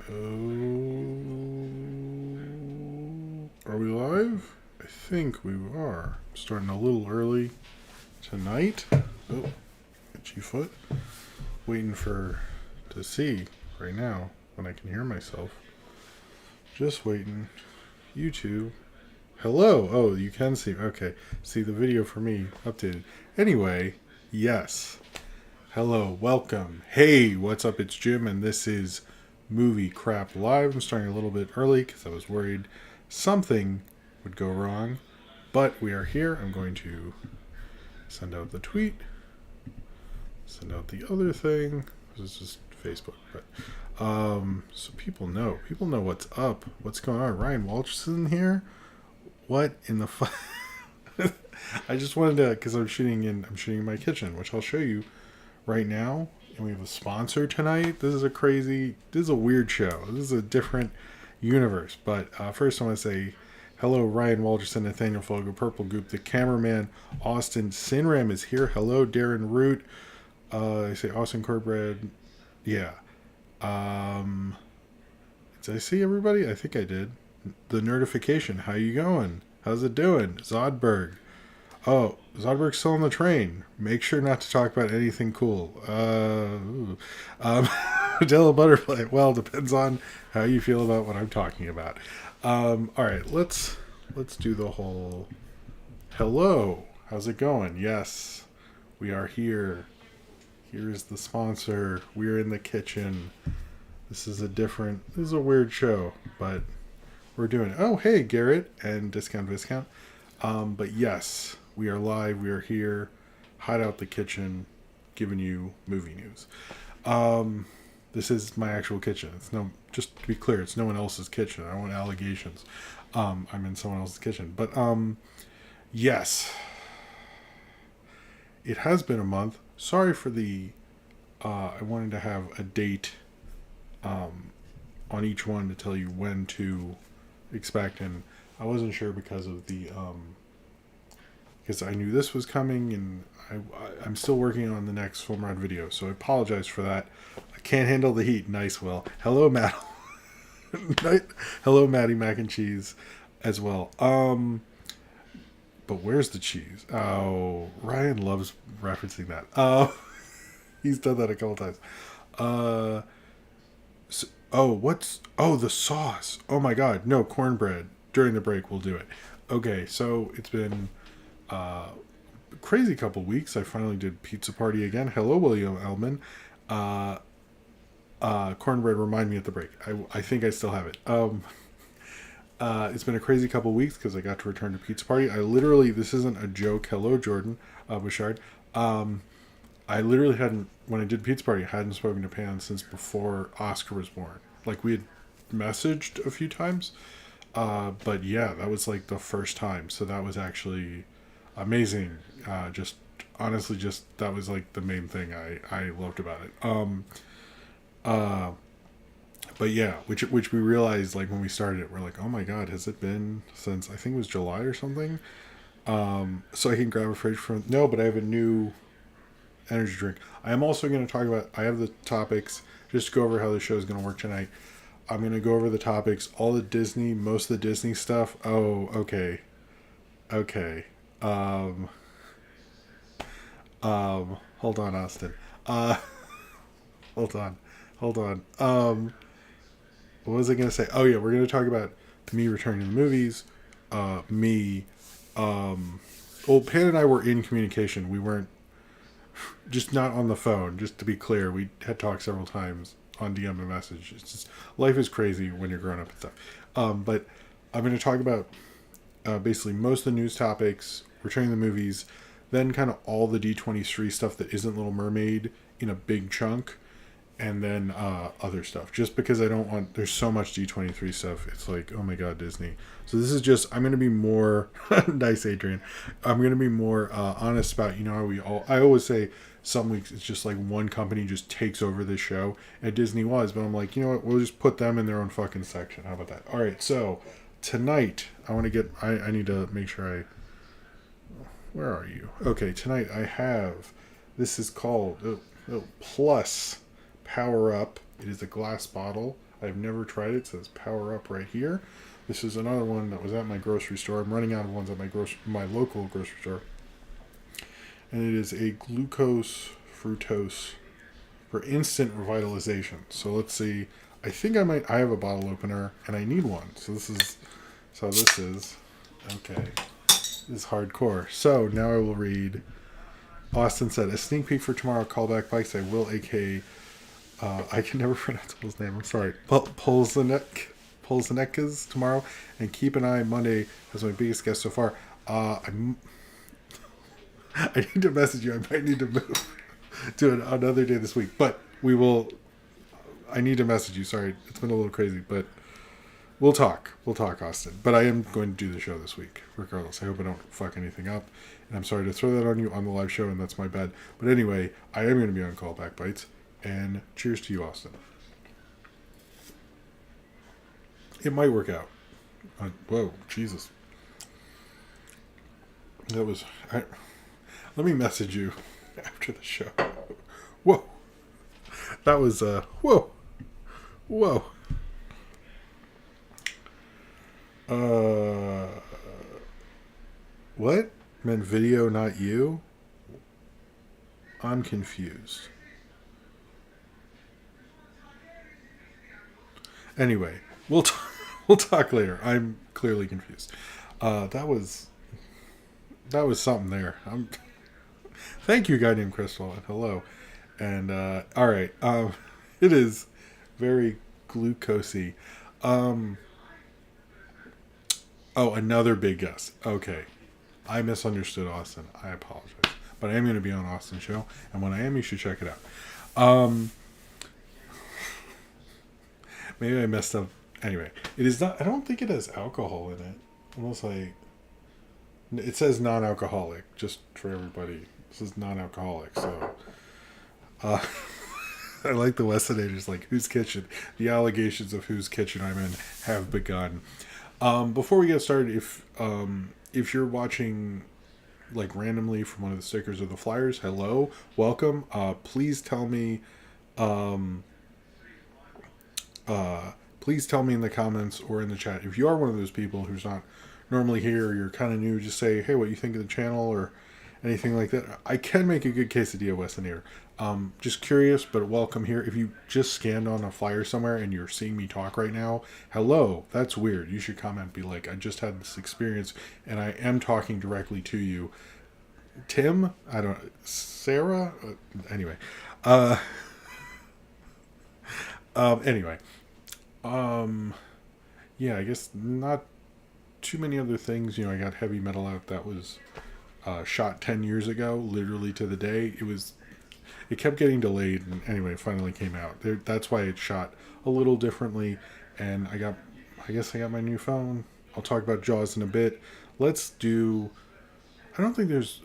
Oh, are we live? I think we are. Starting a little early tonight. Oh, itchy foot. Waiting to see right now when I can hear myself. Just waiting. YouTube. Hello. Oh, you can see. Okay. See the video for me updated. Anyway, yes. Hello. Welcome. Hey, what's up? It's Jim, and this is Movie Crap Live. I'm starting a little bit early because I was worried something would go wrong, but we are here. I'm going to send out the tweet, send out the other thing. This is just Facebook, but so people know what's up, what's going on. Ryan Walsh in here. What in the fuck? I just wanted to, because I'm shooting in my kitchen, which I'll show you right now. And we have a sponsor tonight. This is a weird show. This is a different universe. But first I want to say hello, Ryan Walterson, Nathaniel Fogo, Purple Goop, the cameraman, Austin Sinram is here. Hello, Darren Root. I say Austin Cornbread. Yeah. Did I see everybody? I think I did. The Nerdification. How you going? How's it doing? Zodberg. Oh, Zodberg's still on the train. Make sure not to talk about anything cool. Della Butterfly. Well, depends on how you feel about what I'm talking about. All right, let's do the whole. Hello, how's it going? Yes, we are here. Here's the sponsor. We're in the kitchen. This is a weird show, but we're doing it. Oh, hey, Garrett and Discount Viscount. But yes, we are live. We are here. Hide out the kitchen, giving you movie news. This is my actual kitchen. Just to be clear, it's no one else's kitchen. I don't want allegations. I'm in someone else's kitchen. But yes, it has been a month. Sorry for the. I wanted to have a date on each one to tell you when to expect, and I wasn't sure because of the because I knew this was coming, and I'm still working on the next film rod video, so I apologize for that. I can't handle the heat. Nice, Will. Hello, Matt. Hello, Maddie Mac and Cheese as well. But where's the cheese? Oh, Ryan loves referencing that. He's done that a couple times. The sauce. Oh my god, no, cornbread. During the break, we'll do it. Okay, so it's been crazy couple weeks. I finally did Pizza Party again. Hello, William Elman. Cornbread, remind me at the break. I think I still have it. It's been a crazy couple weeks because I got to return to Pizza Party. This isn't a joke. Hello, Jordan Bouchard. I literally hadn't, when I did Pizza Party, I hadn't spoken to Pan since before Oscar was born. Like, we had messaged a few times. But yeah, that was like the first time. So that was actually amazing. Honestly, that was like the main thing I loved about it. But yeah, which we realized, like, when we started it, we're like, oh my god, has it been since, I think it was July or something? So I can grab a fridge but I have a new energy drink. I am also going to talk about, I have the topics, just to go over how the show is going to work tonight. I'm going to go over the topics, most of the Disney stuff. Oh, okay. Hold on, Austin. Hold on. What was I going to say? Oh yeah, we're going to talk about me returning to the movies. Pan and I were in communication. We weren't, just not on the phone, just to be clear. We had talked several times on DM and message. It's just, life is crazy when you're growing up and stuff. But I'm going to talk about basically most of the news topics, returning to the movies, then kind of all the D23 stuff that isn't Little Mermaid in a big chunk, and then other stuff. Just because there's so much D23 stuff, it's like, oh my god, Disney. So this is just, I'm going to be more, nice Adrian, I'm going to be more honest about, how I always say some weeks it's just like one company just takes over this show, and Disney was, but I'm like, you know what, we'll just put them in their own fucking section. How about that? Alright, so tonight, I need to make sure where are you? Okay, tonight I have, this is called Plus Power Up. It is a glass bottle. I've never tried it. It says Power Up right here. This is another one that was at my grocery store. I'm running out of ones at my local grocery store. And it is a glucose fructose for instant revitalization. So let's see. I think I have a bottle opener and I need one. So this is okay. This is hardcore. So now I will read. Austin said, a sneak peek for tomorrow, callback bikes. I will, aka, I can never pronounce his name. I'm sorry. Polzanekas tomorrow, and keep an eye Monday as my biggest guest so far. I need to message you. I might need to move to another day this week, but we will. I need to message you. Sorry, it's been a little crazy, but we'll talk. We'll talk, Austin. But I am going to do the show this week, regardless. I hope I don't fuck anything up. And I'm sorry to throw that on you on the live show, and that's my bad. But anyway, I am going to be on Callback Bites. And cheers to you, Austin. It might work out. Whoa, Jesus. That was... let me message you after the show. Whoa. That was... whoa. Whoa. What? Meant video, not you? I'm confused. Anyway, we'll talk later. I'm clearly confused. That was something there. Thank you, guy named Crystal, and hello. And all right, it is very glucosey. Oh, another big guess. Okay. I misunderstood Austin. I apologize. But I am going to be on Austin's show. And when I am, you should check it out. Maybe I messed up. Anyway, it is not... I don't think it has alcohol in it. Unless it says non-alcoholic. Just for everybody. This is non-alcoholic. So... I like the Westernators, like, Whose Kitchen? The allegations of Whose Kitchen I'm in have begun. Before we get started, if you're watching like randomly from one of the stickers or the flyers, hello, welcome. Please tell me in the comments or in the chat if you are one of those people who's not normally here, or you're kind of new, just say, hey, what you think of the channel or anything like that. I can make a good quesadilla Westonator. Just curious, but welcome here. If you just scanned on a flyer somewhere and you're seeing me talk right now, hello, that's weird. You should comment, be like, I just had this experience and I am talking directly to you. Tim? I don't know. Sarah? Anyway. Anyway. Yeah, I guess not too many other things. I got Heavy Metal out. That was shot 10 years ago, literally to the day. It kept getting delayed, and anyway, it finally came out. That's why it shot a little differently, and I guess I got my new phone. I'll talk about Jaws in a bit. I don't think there's,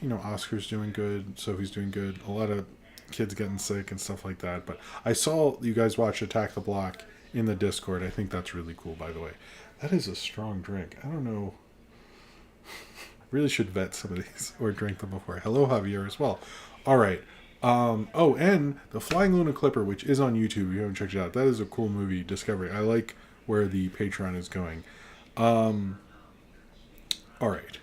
Oscar's doing good, Sophie's doing good, a lot of kids getting sick and stuff like that, but I saw you guys watch Attack the Block in the Discord. I think that's really cool, by the way. That is a strong drink. I don't know. Really should vet some of these or drink them before. Hello, Javier, as well. All right. And the Flying Luna Clipper, which is on YouTube. If you haven't checked it out, that is a cool movie discovery. I like where the Patreon is going. All right.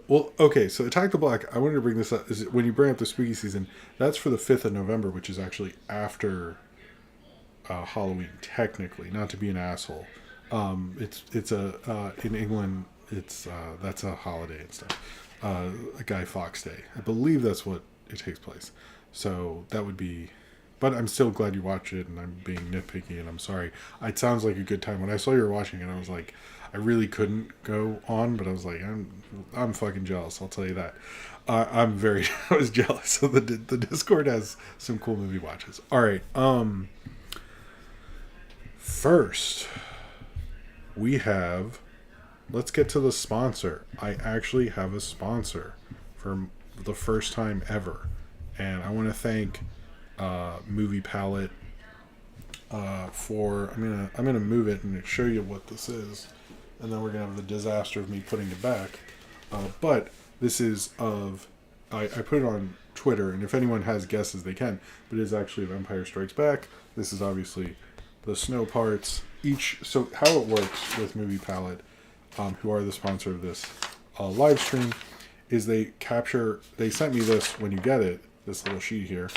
Well, okay, so Attack the Block, I wanted to bring this up. Is when you bring up the spooky season, that's for the 5th of November, which is actually after Halloween, technically, not to be an asshole. It's in England, that's a holiday and stuff. A Guy Fawkes Day. I believe that's what it takes place. So that would be, but I'm still glad you watched it, and I'm being nitpicky, and I'm sorry. It sounds like a good time. When I saw you were watching it, I was like, I really couldn't go on, but I was like, I'm fucking jealous, I'll tell you that. I was jealous. So the Discord has some cool movie watches. All right. First, let's get to the sponsor. I actually have a sponsor for the first time ever, and I want to thank Movie Palette for. I'm gonna move it and show you what this is, and then we're gonna have the disaster of me putting it back. But this is I put it on Twitter, and if anyone has guesses, they can. But it is actually of Empire Strikes Back. This is obviously the snow parts. So how it works with Movie Palette, who are the sponsor of this live stream, is they sent me this when you get it, this little sheet here,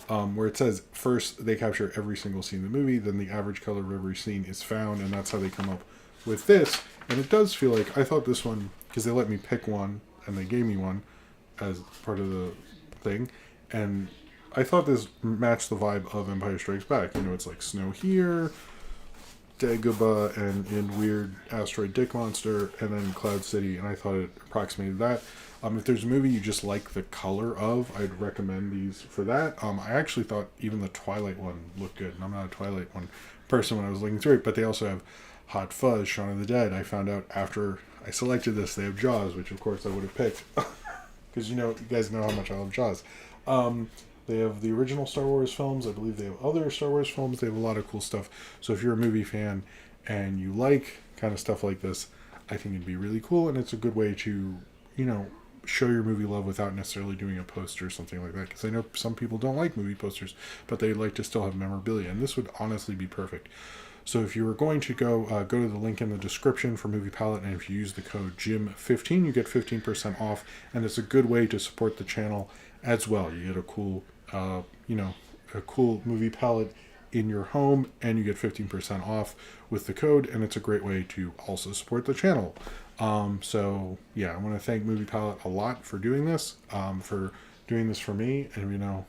where it says first they capture every single scene in the movie, then the average color of every scene is found, and that's how they come up with this. And it does feel like, I thought this one, because they let me pick one, and they gave me one as part of the thing, and I thought this matched the vibe of Empire Strikes Back. You know, it's like snow here, Dagobah, and in Weird Asteroid Dick Monster, and then Cloud City, and I thought it approximated that. If there's a movie you just like the color of, I'd recommend these for that. I actually thought even the Twilight one looked good, and I'm not a Twilight one person when I was looking through it, but they also have Hot Fuzz, Shaun of the Dead. I found out after I selected this, they have Jaws, which of course I would have picked, because you guys know how much I love Jaws. They have the original Star Wars films. I believe they have other Star Wars films. They have a lot of cool stuff. So if you're a movie fan and you like kind of stuff like this, I think it'd be really cool. And it's a good way to, show your movie love without necessarily doing a poster or something like that. Because I know some people don't like movie posters, but they like to still have memorabilia. And this would honestly be perfect. So if you were going to go to the link in the description for Movie Palette, and if you use the code JIM15, you get 15% off. And it's a good way to support the channel as well. You get a cool a cool Movie Palette in your home, and you get 15% off with the code, and it's a great way to also support the channel. So yeah, I want to thank Movie Palette a lot for doing this, for me, and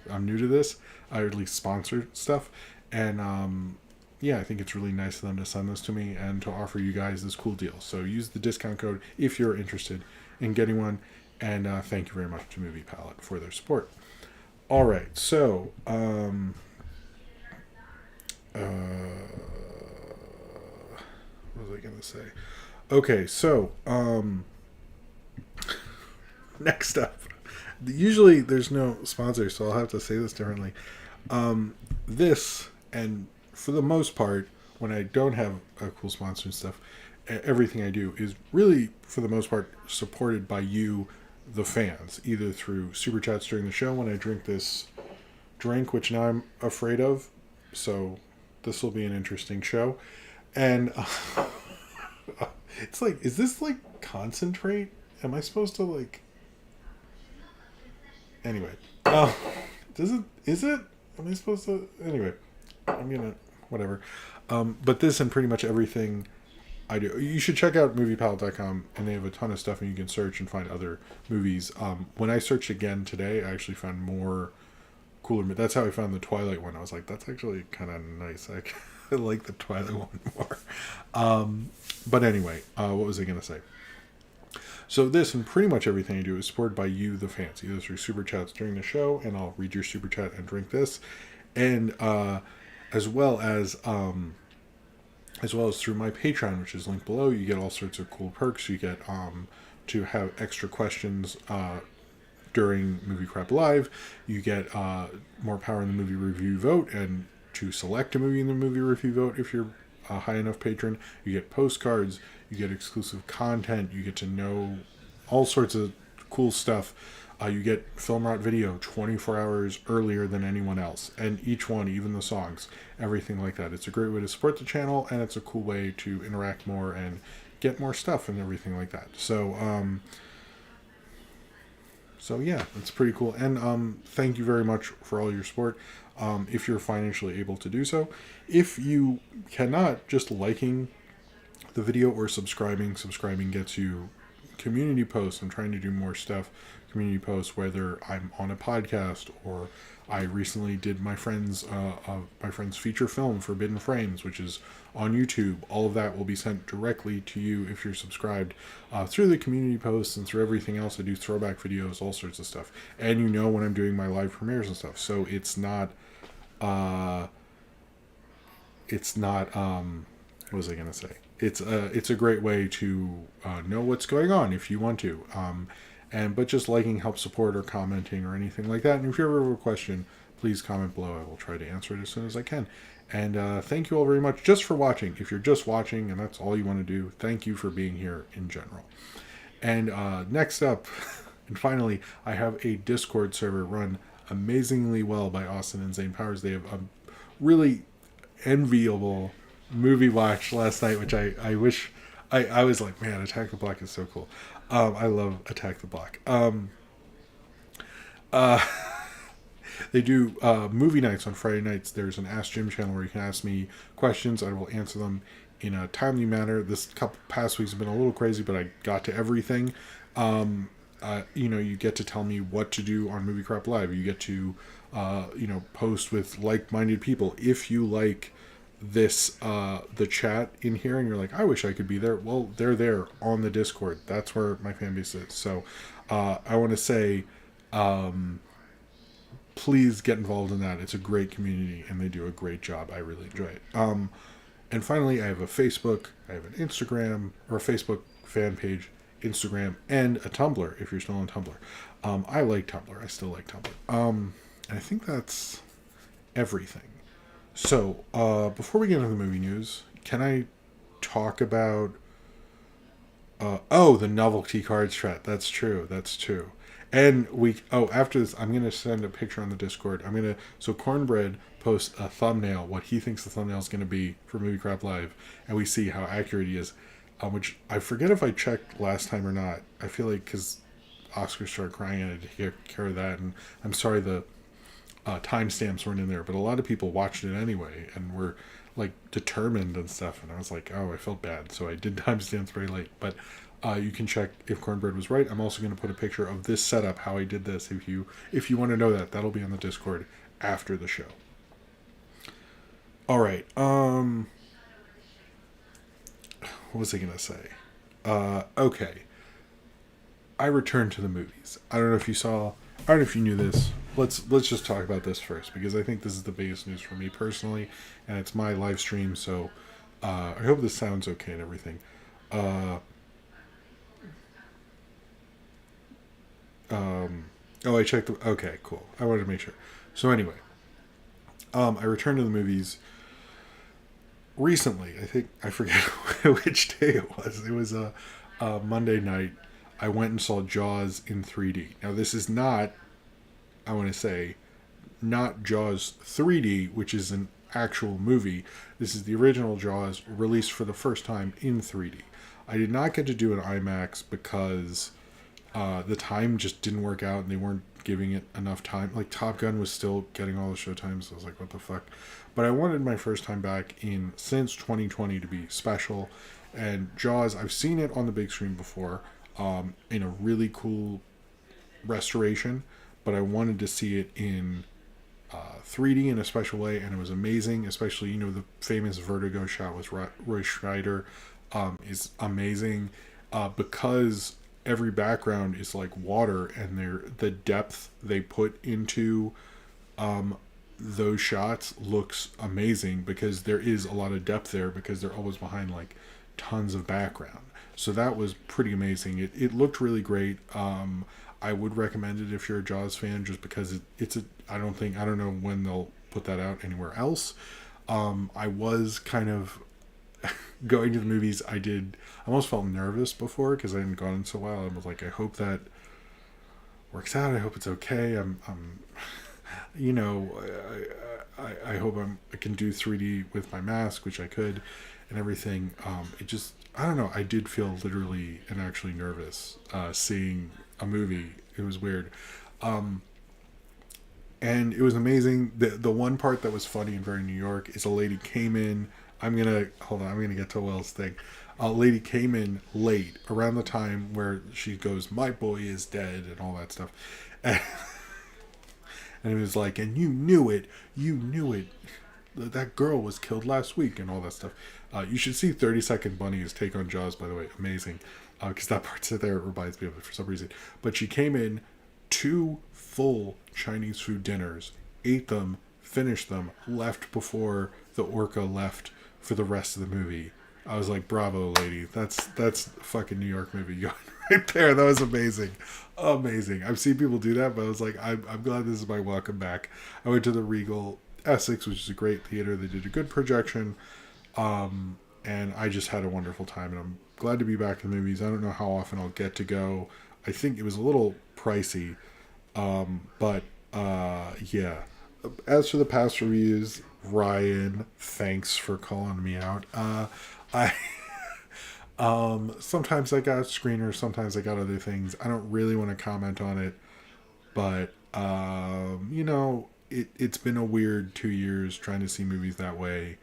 I'm new to this. I at least sponsor stuff, and I think it's really nice of them to send this to me and to offer you guys this cool deal. So use the discount code if you're interested in getting one, and thank you very much to Movie Palette for their support. All right, so what was I going to say? Okay, so next up, usually there's no sponsor, so I'll have to say this differently. This, and for the most part, when I don't have a cool sponsor and stuff, everything I do is really, for the most part, supported by you, the fans, either through super chats during the show when I drink this drink, which now I'm afraid of, so this will be an interesting show. And it's like, is this like concentrate? Am I supposed to anyway, is it? Am I supposed to? Anyway, I'm gonna, whatever. But this and pretty much everything I do. You should check out moviepalette.com, and they have a ton of stuff, and you can search and find other movies. When I searched again today, I actually found more cooler. That's how I found the Twilight one. I was like, that's actually kind of nice. I like the Twilight one more. But anyway, what was I going to say? So this and pretty much everything I do is supported by you, the fans, either through super chats during the show, and I'll read your super chat and drink this, and as well as through my Patreon, which is linked below. You get all sorts of cool perks. You get to have extra questions during Movie Crap Live. You get more power in the movie review vote, and to select a movie in the movie review vote if you're a high enough patron. You get postcards. You get exclusive content. You get to know all sorts of cool stuff. You get Film Rot video 24 hours earlier than anyone else. And each one, even the songs, everything like that. It's a great way to support the channel, and it's a cool way to interact more and get more stuff and everything like that. So yeah, it's pretty cool. And thank you very much for all your support. If you're financially able to do so. If you cannot, just liking the video or subscribing gets you community posts. I'm trying to do more stuff, community posts, whether I'm on a podcast or I recently did my friend's feature film, Forbidden Frames, which is on YouTube. All of that will be sent directly to you if you're subscribed through the community posts and through everything else. I do throwback videos, all sorts of stuff, and when I'm doing my live premieres and stuff. So it's not what was I gonna say? It's a great way to know what's going on if you want to. But just liking helps support, or commenting or anything like that. And if you ever have a question, please comment below. I will try to answer it as soon as I can. And thank you all very much just for watching. If you're just watching and that's all you want to do, thank you for being here in general. And next up, and finally, I have a Discord server run amazingly well by Austin and Zane Powers. They have really enviable movie watch last night, which I wish I was like, man, Attack the Block is so cool. I love Attack the Block. Uh, they do movie nights on Friday nights. There's an Ask Jim channel where you can ask me questions. I will answer them in a timely manner. This couple past weeks have been a little crazy, but I got to everything. You get to tell me what to do on Movie Crap Live. You get to, post with like-minded people. If you like this, the chat in here, and you're like, I wish I could be there. Well, they're there on the Discord. That's where my fan base is. So, I want to say, please get involved in that. It's a great community, and they do a great job. I really enjoy it. And finally, I have a Facebook, I have an Instagram, or a Facebook fan page, Instagram, and a Tumblr, if you're still on Tumblr. I like Tumblr. I still like Tumblr. And I think that's everything. So, before we get into the movie news, can I talk about... the novelty cards chat. That's true. And after this, I'm going to send a picture on the Discord. So Cornbread posts a thumbnail, what he thinks the thumbnail is going to be for Movie Crap Live, and we see how accurate he is. Which I forget if I checked last time or not. I feel like because Oscar started crying, I had to take care of that, and I'm sorry the timestamps weren't in there, but a lot of people watched it anyway and were like determined and stuff, and I was like, oh, I felt bad, so I did timestamps very late. But you can check if Cornbread was right. I'm also going to put a picture of this setup, how I did this. If you want to know that, that'll be on the Discord after the show. All right. What was I going to say? Okay. I returned to the movies. I don't know if you knew this. Let's just talk about this first, because I think this is the biggest news for me personally, and it's my live stream, so I hope this sounds okay and everything. I checked. Okay, cool. I wanted to make sure. So anyway, I returned to the movies recently. I forget which day it was. It was a Monday night. I went and saw Jaws in 3D. Now this is not, I want to say, not Jaws 3D, which is an actual movie. This is the original Jaws released for the first time in 3D. I did not get to do an IMAX because the time just didn't work out, and they weren't giving it enough time. Like Top Gun was still getting all the show times, so I was like, what the fuck? But I wanted my first time back since 2020 to be special. And Jaws, I've seen it on the big screen before, in a really cool restoration, but I wanted to see it in 3D in a special way, and it was amazing. Especially, the famous Vertigo shot with Roy Scheider is amazing, because every background is like water, and the depth they put into those shots looks amazing, because there is a lot of depth there, because they're always behind like tons of background. So that was pretty amazing. It looked really great. I would recommend it if you're a Jaws fan, just because I don't know when they'll put that out anywhere else. I was kind of going to the movies. I almost felt nervous before, because I hadn't gone in so well. I was like, I hope that works out. I hope it's okay. I hope I can do 3D with my mask, which I could, and everything. I don't know. I did feel literally and actually nervous seeing a movie. It was weird. And it was amazing. The one part that was funny and very New York is a lady came in. I'm going to get to Will's thing. A lady came in late, around the time where she goes, my boy is dead, and all that stuff. And it was like, and you knew it. That girl was killed last week, and all that stuff. You should see 30 Second Bunny's take on Jaws, by the way. Amazing. Because that part's there, it reminds me of it for some reason. But she came in 2 full Chinese food dinners, ate them, finished them, left before the orca left for the rest of the movie. I was like, bravo, lady. That's fucking New York movie going right there. That was amazing. Amazing. I've seen people do that, but I was like, I'm glad this is my welcome back. I went to the Regal Essex, which is a great theater. They did a good projection. And I just had a wonderful time, and I'm glad to be back in the movies. I don't know how often I'll get to go. I think it was a little pricey. But yeah. As for the past reviews, Ryan, thanks for calling me out. I sometimes I got screeners, sometimes I got other things. I don't really want to comment on it, but it's been a weird 2 years trying to see movies that way.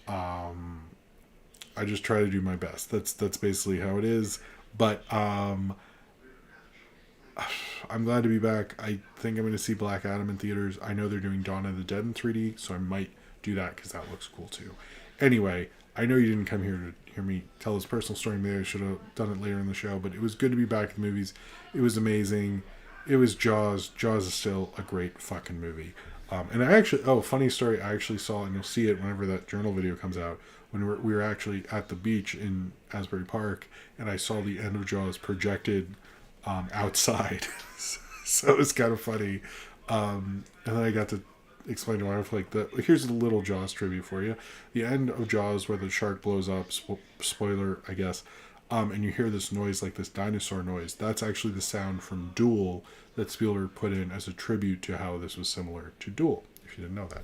I just try to do my best. That's basically how it is. But I'm glad to be back. I think I'm going to see Black Adam in theaters. I know they're doing Dawn of the Dead in 3D, so I might do that because that looks cool too. Anyway, I know you didn't come here to hear me tell his personal story. Maybe I should have done it later in the show, but it was good to be back in the movies. It was amazing. It was Jaws. Jaws is still a great fucking movie. And I actually, funny story, I actually saw, and you'll see it whenever that journal video comes out, when we were actually at the beach in Asbury Park, and I saw the end of Jaws projected outside. So it was kind of funny. And then I got to explain to my wife, here's a little Jaws trivia for you. The end of Jaws where the shark blows up, spoiler, I guess, and you hear this noise, like this dinosaur noise. That's actually the sound from Duel that Spielberg put in as a tribute to how this was similar to Duel, if you didn't know that.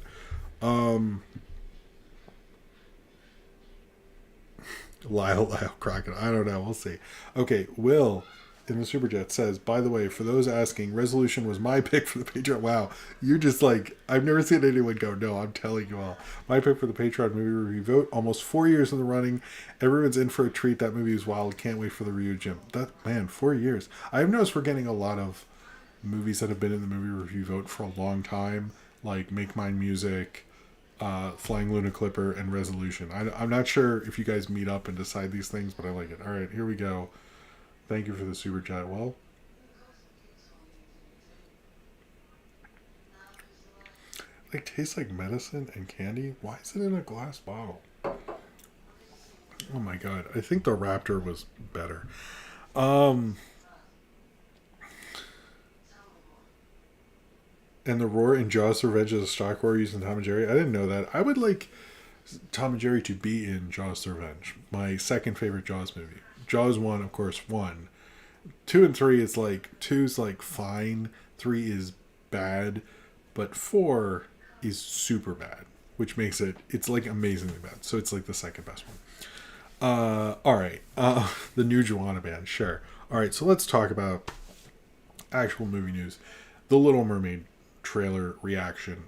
Lyle Crockett. I don't know. We'll see. Okay, Will in the Super Chat says, by the way, for those asking, Resolution was my pick for the Patreon. Wow, you're just like, I've never seen anyone go, no, I'm telling you all. My pick for the Patreon movie review vote, almost 4 years in the running. Everyone's in for a treat. That movie is wild. Can't wait for the review, Jim. 4 years. I've noticed we're getting a lot of movies that have been in the movie review vote for a long time, like Make Mine Music, Flying Luna Clipper, and Resolution. I'm not sure if you guys meet up and decide these things, but I like it. All right, here we go. Thank you for the super chat. Well, it tastes like medicine and candy. Why is it in a glass bottle? Oh my god, I think the Raptor was better. And the Roar in Jaws Revenge is a stock roar using Tom and Jerry. I didn't know that. I would like Tom and Jerry to be in Jaws Revenge, my second favorite Jaws movie. Jaws 1, of course, 1. 2 and 3 is like, 2's like fine, 3 is bad, but 4 is super bad, which makes it's like amazingly bad. So it's like the second best one. Alright, the new Joanna Band, sure. Alright, so let's talk about actual movie news. The Little Mermaid trailer reaction.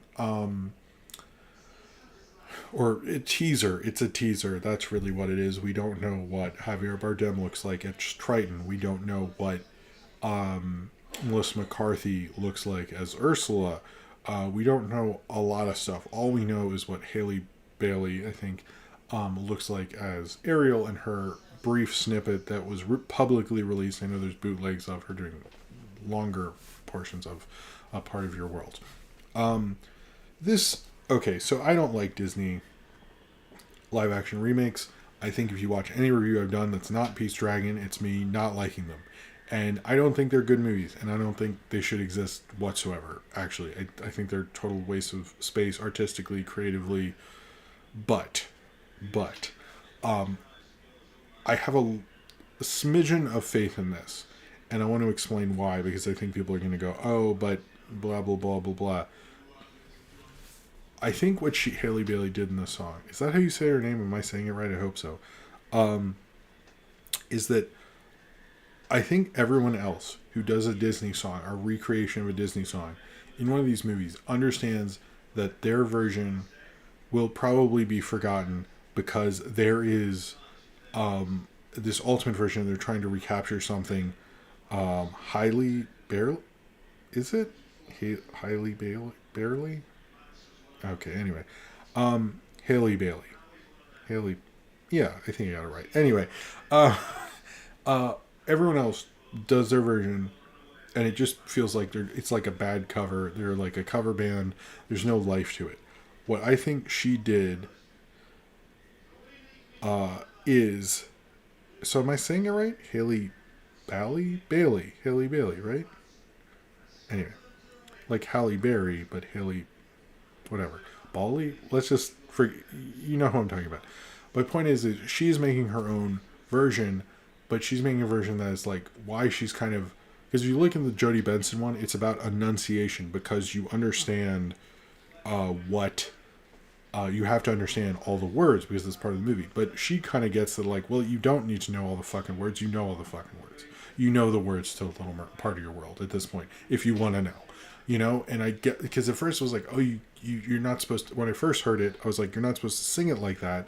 Or a teaser. It's a teaser. That's really what it is. We don't know what Javier Bardem looks like as Triton. We don't know what Melissa McCarthy looks like as Ursula. We don't know a lot of stuff. All we know is what Haley Bailey, I think, looks like as Ariel in her brief snippet that was publicly released. I know there's bootlegs of her doing longer portions of a Part of Your World. Okay, so I don't like Disney live action remakes. I think if you watch any review I've done that's not Pete's Dragon, it's me not liking them. And I don't think they're good movies, and I don't think they should exist whatsoever, actually. I think they're total waste of space, artistically, creatively. But, I have a smidgen of faith in this. And I want to explain why, because I think people are going to go, oh, but blah, blah, blah, blah, blah. I think what Haley Bailey did in the song, is that how you say her name? Am I saying it right? I hope so. Is that I think everyone else who does a Disney song, or recreation of a Disney song, in one of these movies, understands that their version will probably be forgotten because there is this ultimate version. They're trying to recapture something. Hailey Bailey? Is it? Hailey Bailey? Barely? Okay, anyway. Haley Bailey. Haley. Yeah, I think I got it right. Anyway. Everyone else does their version, and it just feels like it's like a bad cover. They're like a cover band. There's no life to it. What I think she did is... So am I saying it right? Haley Bailey, right? Anyway, like Halle Berry, but Haley, whatever. Bally? Let's just you know who I'm talking about. My point is she's making her own version, but she's making a version that is like why she's kind of... Because if you look in the Jodie Benson one, it's about enunciation, because you understand what you have to understand all the words because it's part of the movie. But she kind of gets that, like, well, you don't need to know all the fucking words. You know all the fucking words. You know the words to Little part of your world at this point, if you want to know. You know, and I get, because at first it was like, oh, you're not supposed to, when I first heard it, I was like, you're not supposed to sing it like that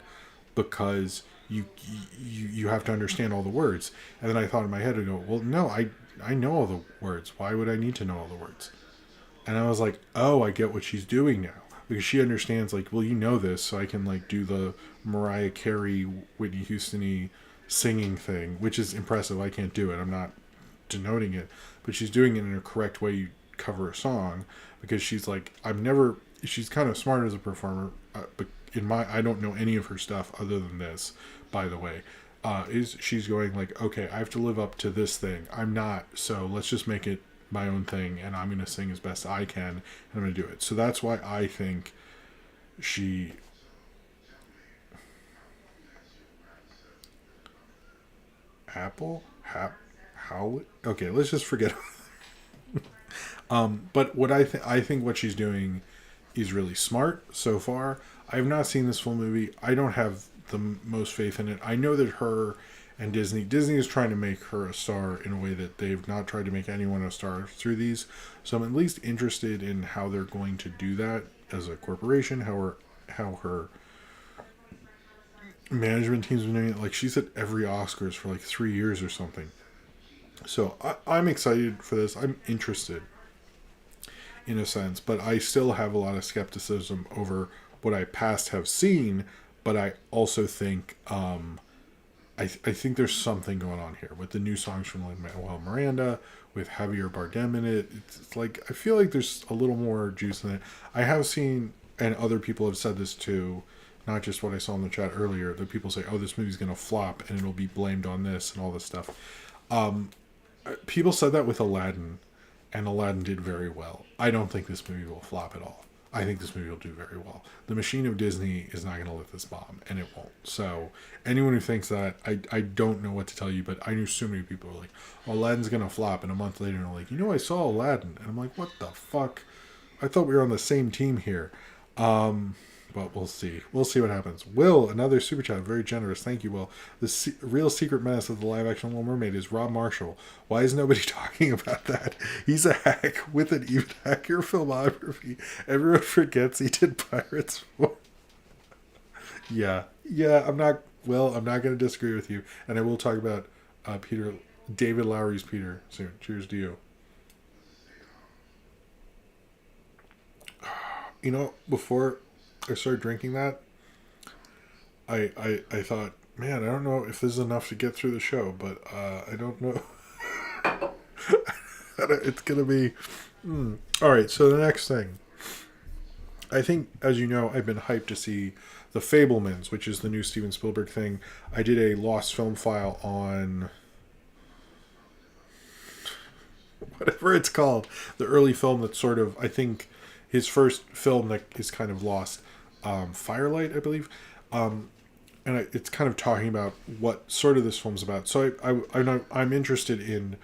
because you have to understand all the words. And then I thought in my head, I go, well, no, I know all the words. Why would I need to know all the words? And I was like, oh, I get what she's doing now. Because she understands, like, well, you know this, so I can, like, do the Mariah Carey, Whitney Houston-y singing thing, which is impressive. I can't do it. I'm not denoting it. But she's doing it in a correct way you cover a song. Because she's like, she's kind of smart as a performer. But I don't know any of her stuff other than this, by the way. She's going like, okay, I have to live up to this thing. I'm not, so let's just make it my own thing, and I'm going to sing as best I can, and I'm going to do it. So that's why I think she... Apple? How? Okay, let's just forget. But what I think what she's doing is really smart so far. I have not seen this full movie. I don't have the most faith in it. I know that her and Disney is trying to make her a star in a way that they've not tried to make anyone a star through these. So I'm at least interested in how they're going to do that as a corporation, how her management team's been doing it. Like, she's at every Oscars for like 3 years or something. So I'm excited for this. I'm interested in a sense, but I still have a lot of skepticism over what I past have seen. But I also think I think there's something going on here with the new songs from Lin-Manuel Miranda, with Javier Bardem in it. It's like, I feel like there's a little more juice in it. I have seen, and other people have said this too, not just what I saw in the chat earlier, that people say, oh, this movie's going to flop and it'll be blamed on this and all this stuff. People said that with Aladdin, and Aladdin did very well. I don't think this movie will flop at all. I think this movie will do very well. The machine of Disney is not going to let this bomb, and it won't. So anyone who thinks that, I don't know what to tell you, but I knew so many people were like, oh, Aladdin's going to flop, and a month later they're like, I saw Aladdin. And I'm like, what the fuck? I thought we were on the same team here. But we'll see. We'll see what happens. Will, another super chat, very generous. Thank you, Will. The real secret menace of the live-action Little Mermaid is Rob Marshall. Why is nobody talking about that? He's a hack with an even hackier filmography. Everyone forgets he did Pirates 4. Yeah, I'm not going to disagree with you. And I will talk about David Lowery's Peter soon. Cheers to you. Before I started drinking that, I thought, man, I don't know if this is enough to get through the show, but I don't know. It's going to be... All right, so the next thing. I think, as you know, I've been hyped to see The Fabelmans, which is the new Steven Spielberg thing. I did a Lost Film File on... whatever it's called. The early film that's sort of, I think, his first film that is kind of lost. Firelight, I believe, and it's kind of talking about what sort of this film's about. So I'm interested in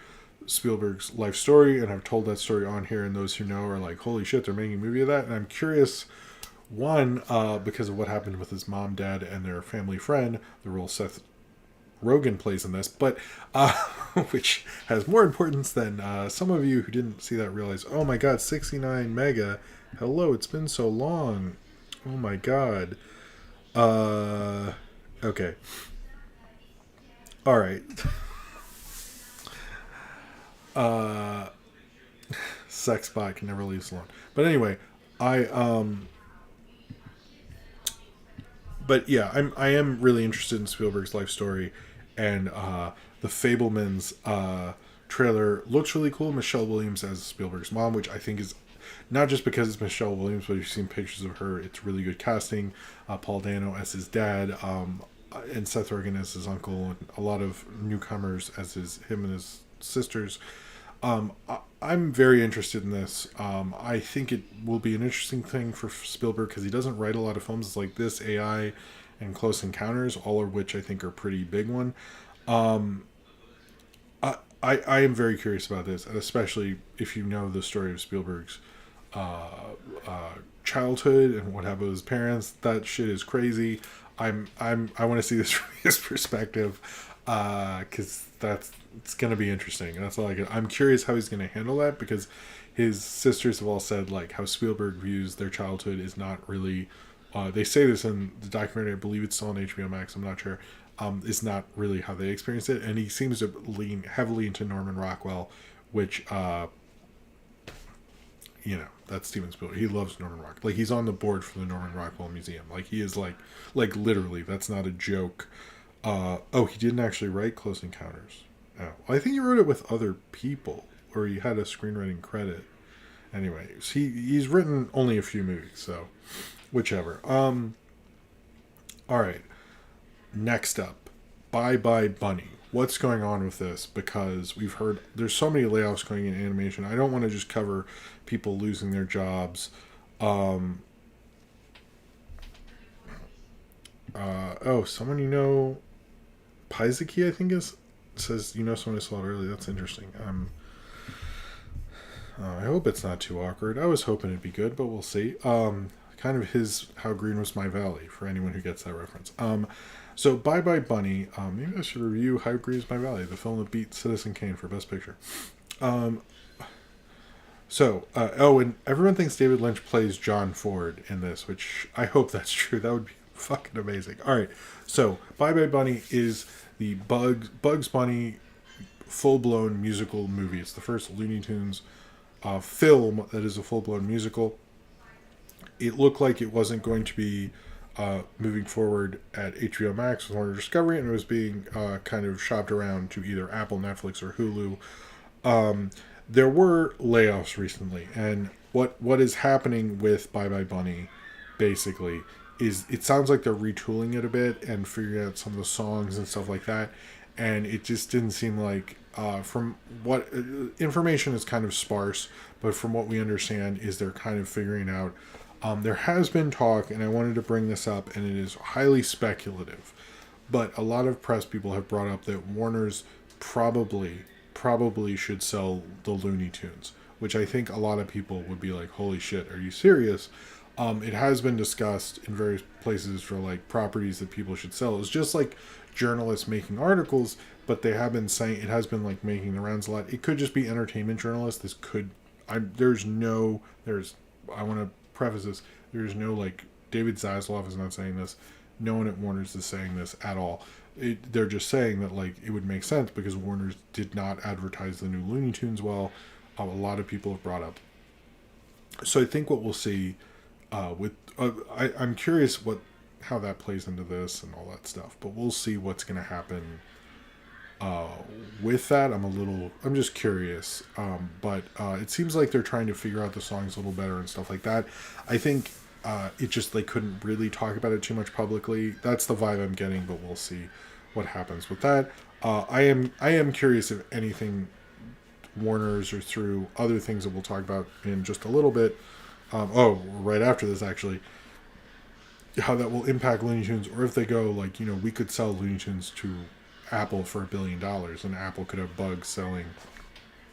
Spielberg's life story, and I've told that story on here, and those who know are like, holy shit, they're making a movie of that. And I'm curious, one, because of what happened with his mom, dad, and their family friend, the role Seth Rogen plays in this, but which has more importance than some of you who didn't see that realize. Oh my god, 69 mega. Hello, it's been so long. Oh my god. Okay. Alright. Sexbot can never leave us alone. But anyway, but yeah, I am really interested in Spielberg's life story, and the Fabelmans trailer looks really cool. Michelle Williams as Spielberg's mom, which I think is not just because it's Michelle Williams, but you've seen pictures of her. It's really good casting. Paul Dano as his dad, and Seth Rogen as his uncle, and a lot of newcomers as him and his sisters. I'm very interested in this. I think it will be an interesting thing for Spielberg because he doesn't write a lot of films like this, AI and Close Encounters, all of which I think are pretty big one. I am very curious about this, and especially if you know the story of Spielberg's childhood and what happened with his parents. That shit is crazy. I want to see this from his perspective, because it's gonna be interesting. And that's all I get. I'm curious how he's gonna handle that, because his sisters have all said like how Spielberg views their childhood is not really. They say this in the documentary. I believe it's still on HBO Max. I'm not sure. Is not really how they experience it, and he seems to lean heavily into Norman Rockwell, which that's Steven Spielberg. He loves Norman Rockwell. Like, he's on the board for the Norman Rockwell Museum. Like, he is like literally. That's not a joke. He didn't actually write Close Encounters. Oh, I think he wrote it with other people, or he had a screenwriting credit. Anyway, he's written only a few movies, so whichever. All right. Next up, Bye Bye Bunny. What's going on with this? Because we've heard there's so many layoffs going in animation. I don't want to just cover people losing their jobs. Someone Paisaki, I think says someone I saw it earlier. That's interesting. I hope it's not too awkward. I was hoping it'd be good, but we'll see. Kind of How Green Was My Valley, for anyone who gets that reference. So Bye Bye Bunny, maybe I should review How Green Is My Valley, the film that beat Citizen Kane for Best Picture. And everyone thinks David Lynch plays John Ford in this, which I hope that's true. That would be fucking amazing. All right, so Bye Bye Bunny is the Bugs Bunny full-blown musical movie. It's the first Looney Tunes film that is a full-blown musical. It looked like it wasn't going to be moving forward at HBO Max with Warner Discovery, and it was being kind of shopped around to either Apple, Netflix, or Hulu. There were layoffs recently, and what is happening with Bye Bye Bunny, basically, is it sounds like they're retooling it a bit and figuring out some of the songs and stuff like that, and it just didn't seem like, from what information is kind of sparse, but from what we understand is they're kind of figuring out. There has been talk, and I wanted to bring this up, and it is highly speculative, but a lot of press people have brought up that Warner's probably should sell the Looney Tunes, which I think a lot of people would be like, holy shit, are you serious? It has been discussed in various places for like properties that people should sell. It's just like journalists making articles, but they have been saying, it has been like making the rounds a lot. It could just be entertainment journalists. I want to preface this, there's no like, David Zaslav is not saying this, no one at Warner's is saying this at all. They're just saying that like it would make sense because Warner's did not advertise the new Looney Tunes well. A lot of people have brought up. So I think what we'll see I'm curious how that plays into this and all that stuff, but we'll see what's going to happen with that. I'm just curious, but it seems like they're trying to figure out the songs a little better and stuff like that. I think they couldn't really talk about it too much publicly. That's the vibe I'm getting, but we'll see what happens with that. I am curious if anything Warner's or through other things that we'll talk about in just a little bit. Right after this actually, how that will impact Looney Tunes, or if they go like, we could sell Looney Tunes to Apple for $1 billion, and Apple could have Bugs selling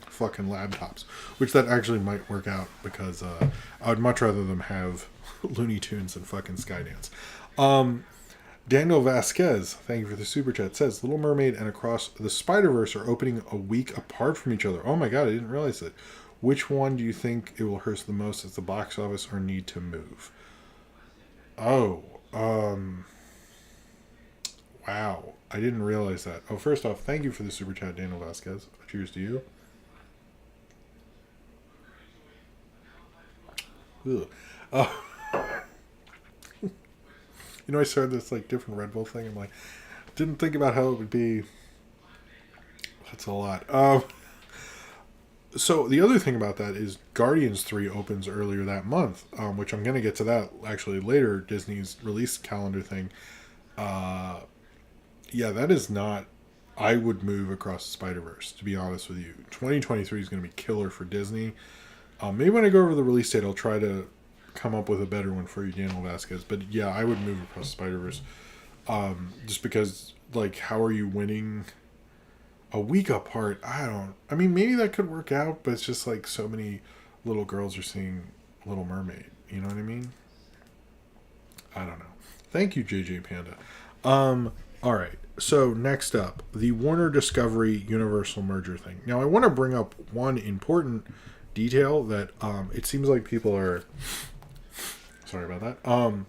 fucking laptops, which that actually might work out, because I would much rather them have Looney Tunes than fucking Skydance. Daniel Vasquez, thank you for the super chat, says Little Mermaid and Across the Spider-Verse are opening a week apart from each other. Oh my god, I didn't realize that. Which one do you think it will hurt the most at the box office or need to move? Wow. I didn't realize that. Oh, first off, thank you for the super chat, Daniel Vasquez. Cheers to you. I started this like different Red Bull thing. I'm like, didn't think about how it would be. That's a lot. So the other thing about that is Guardians 3 opens earlier that month, which I'm going to get to that actually later, Disney's release calendar thing. That is not... I would move Across the Spider-Verse, to be honest with you. 2023 is going to be killer for Disney. Maybe when I go over the release date, I'll try to come up with a better one for you, Daniel Vasquez. But yeah, I would move Across the Spider-Verse. Just because, like, how are you winning... a week apart? Maybe that could work out, but it's just like so many little girls are seeing Little Mermaid, You know what I mean? I don't know. Thank you, JJ Panda. All right. So next up, the Warner Discovery Universal merger thing. Now, I want to bring up one important detail that it seems like people are. Sorry about that.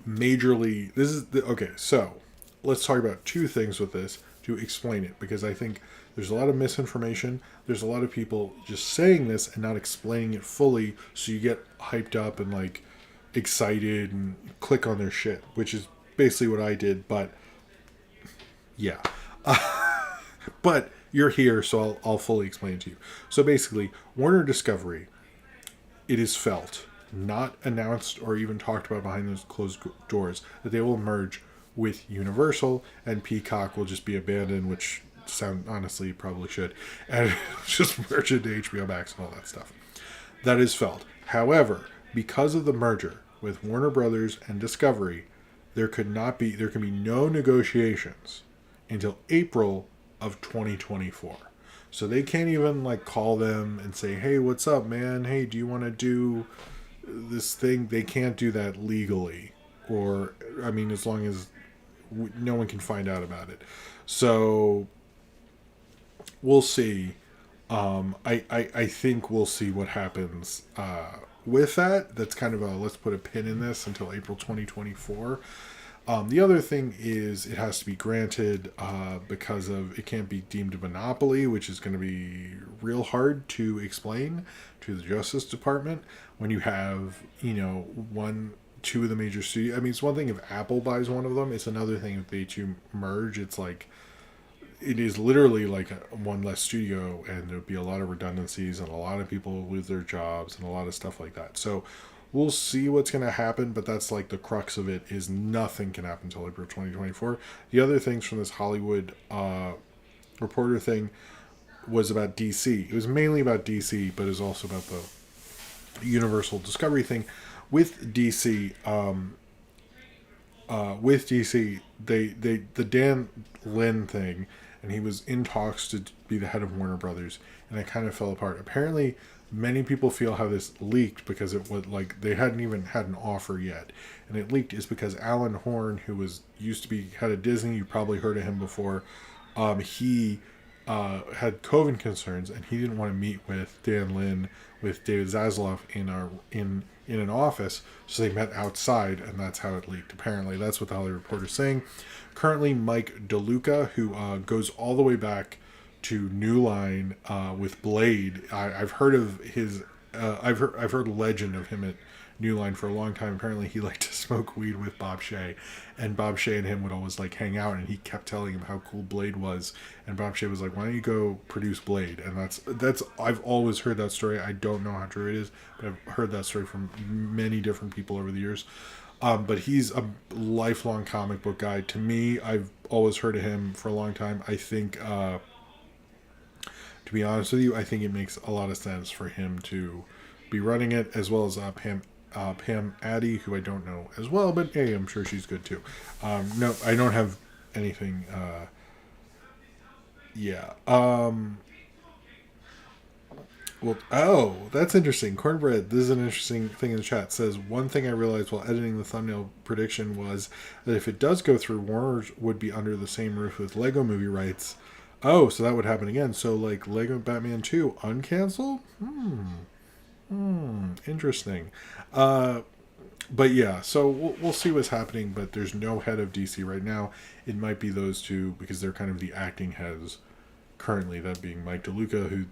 Majorly, this is okay. So let's talk about two things with this to explain it, because I think there's a lot of misinformation. There's a lot of people just saying this and not explaining it fully, so you get hyped up and like excited and click on their shit, which is basically what I did. But yeah, but you're here, so I'll fully explain it to you. So basically, Warner Discovery, it is felt, not announced or even talked about behind those closed doors, that they will merge with Universal, and Peacock will just be abandoned, which honestly probably should, and just merge into HBO Max and all that stuff. That is felt. However, because of the merger with Warner Brothers and Discovery, there can be no negotiations until April of 2024. So they can't even like call them and say, "Hey, what's up, man? Hey, do you want to do this thing?" They can't do that legally, or I mean, as long as no one can find out about it. So we'll see. I think we'll see what happens with that. That's kind of a let's put a pin in this until April 2024. The other thing is it has to be granted because of it can't be deemed a monopoly, which is going to be real hard to explain to the Justice Department when you have, two of the major studios. I mean, it's one thing if Apple buys one of them. It's another thing if they two merge. It's like, it is literally like one less studio, and there'd be a lot of redundancies, and a lot of people will lose their jobs, and a lot of stuff like that. So we'll see what's going to happen, but that's like the crux of it, is nothing can happen until April 2024. The other things from this Hollywood Reporter thing was about DC. It was mainly about DC, but it was also about the Universal Discovery thing. With DC, the Dan Lin thing, and he was in talks to be the head of Warner Brothers, and it kind of fell apart. Apparently, many people feel how this leaked because it was like they hadn't even had an offer yet, and it leaked is because Alan Horn, who used to be head of Disney, you probably heard of him before. He had COVID concerns, and he didn't want to meet with Dan Lin, with David Zaslav in an office, so they met outside, and that's how it leaked. Apparently, that's what the Hollywood Reporter's saying. Currently, Mike DeLuca, who goes all the way back to New Line with Blade. I've heard of his. I've heard legend of him at New Line for a long time. Apparently, he liked to smoke weed with Bob Shaye, and Bob Shaye and him would always like hang out, and he kept telling him how cool Blade was. And Bob Shaye was like, "Why don't you go produce Blade?" And that's I've always heard that story. I don't know how true it is, but I've heard that story from many different people over the years. But he's a lifelong comic book guy. To me, I've always heard of him for a long time. I think, to be honest with you, I think it makes a lot of sense for him to be running it, as well as Pam Addy, who I don't know as well, but hey, I'm sure she's good too. No, I don't have anything. Yeah. Well, oh, that's interesting. Cornbread, this is an interesting thing in the chat. It says, one thing I realized while editing the thumbnail prediction was that if it does go through, Warner would be under the same roof with Lego movie rights. Oh, so that would happen again. So, like, Lego Batman 2 uncanceled? Interesting. But yeah, so we'll see what's happening, but there's no head of DC right now. It might be those two, because they're kind of the acting heads currently, that being Mike DeLuca, who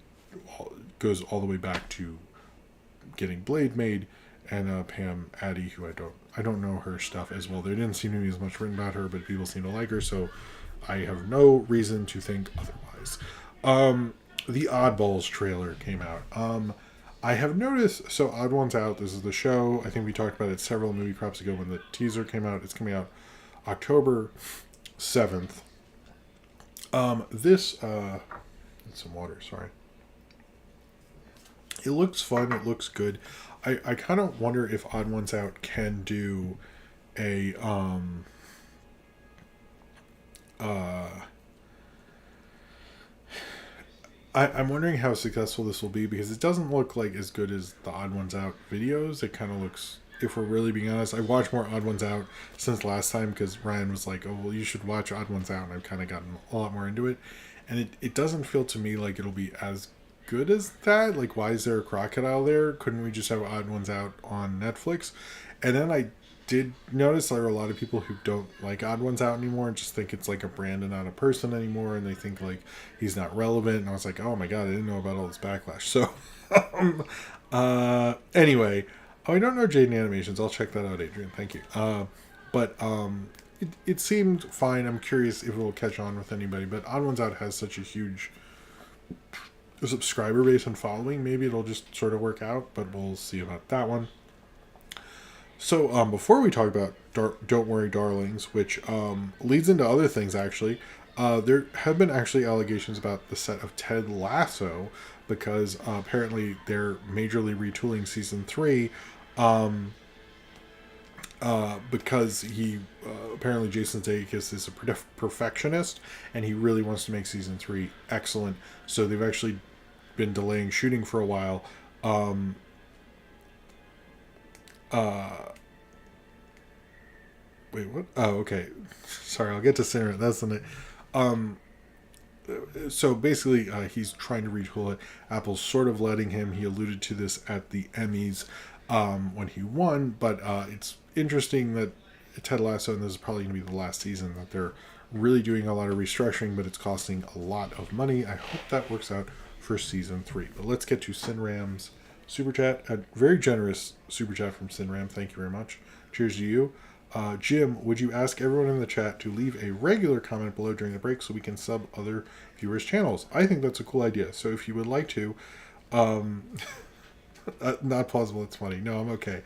goes all the way back to getting Blade made, and Pam Addy, who I don't know her stuff as well. There didn't seem to be as much written about her, but people seem to like her, so I have no reason to think otherwise. The Oddballs trailer came out. I have noticed, so Odd One's out. This is the show. I think we talked about it several movie crops ago when the teaser came out. It's coming out October 7th. Need some water, sorry. It looks fun. It looks good. I kind of wonder if Odd One's Out can do a I'm wondering how successful this will be, because it doesn't look like as good as the Odd Ones Out videos. It kind of looks, if we're really being honest, I watched more Odd Ones Out since last time because Ryan was like, oh, well, you should watch Odd Ones Out. And I've kind of gotten a lot more into it. And it doesn't feel to me like it'll be as good as that. Like, why is there a crocodile there? Couldn't we just have Odd Ones Out on Netflix? And then I did notice there are a lot of people who don't like Odd Ones Out anymore and just think it's like a brand and not a person anymore, and they think like he's not relevant. And I was like, oh my god, I didn't know about all this backlash. So anyway, I don't know Jaden Animations. I'll check that out, Adrian. Thank you. But it seemed fine. I'm curious if it will catch on with anybody, but Odd Ones Out has such a huge subscriber base and following. Maybe it'll just sort of work out, but we'll see about that one. So before we talk about Don't Worry Darlings, which leads into other things actually, there have been actually allegations about the set of Ted Lasso, because apparently they're majorly retooling season 3 because he apparently Jason Sudeikis is a perfectionist and he really wants to make season 3 excellent. So they've actually been delaying shooting for a while. Wait, what? Oh, okay. Sorry, I'll get to Cinnamon. That's the name. So basically, he's trying to retool it. Apple's sort of letting him. He alluded to this at the Emmys when he won, but it's interesting that Ted Lasso, and this is probably going to be the last season, that they're really doing a lot of restructuring, but it's costing a lot of money. I hope that works out for season 3. But let's get to Sinram's super chat. A very generous super chat from Sinram. Thank you very much. Cheers to you. Jim, would you ask everyone in the chat to leave a regular comment below during the break so we can sub other viewers' channels? I think that's a cool idea. So if you would like to, not plausible, it's funny. No, I'm okay.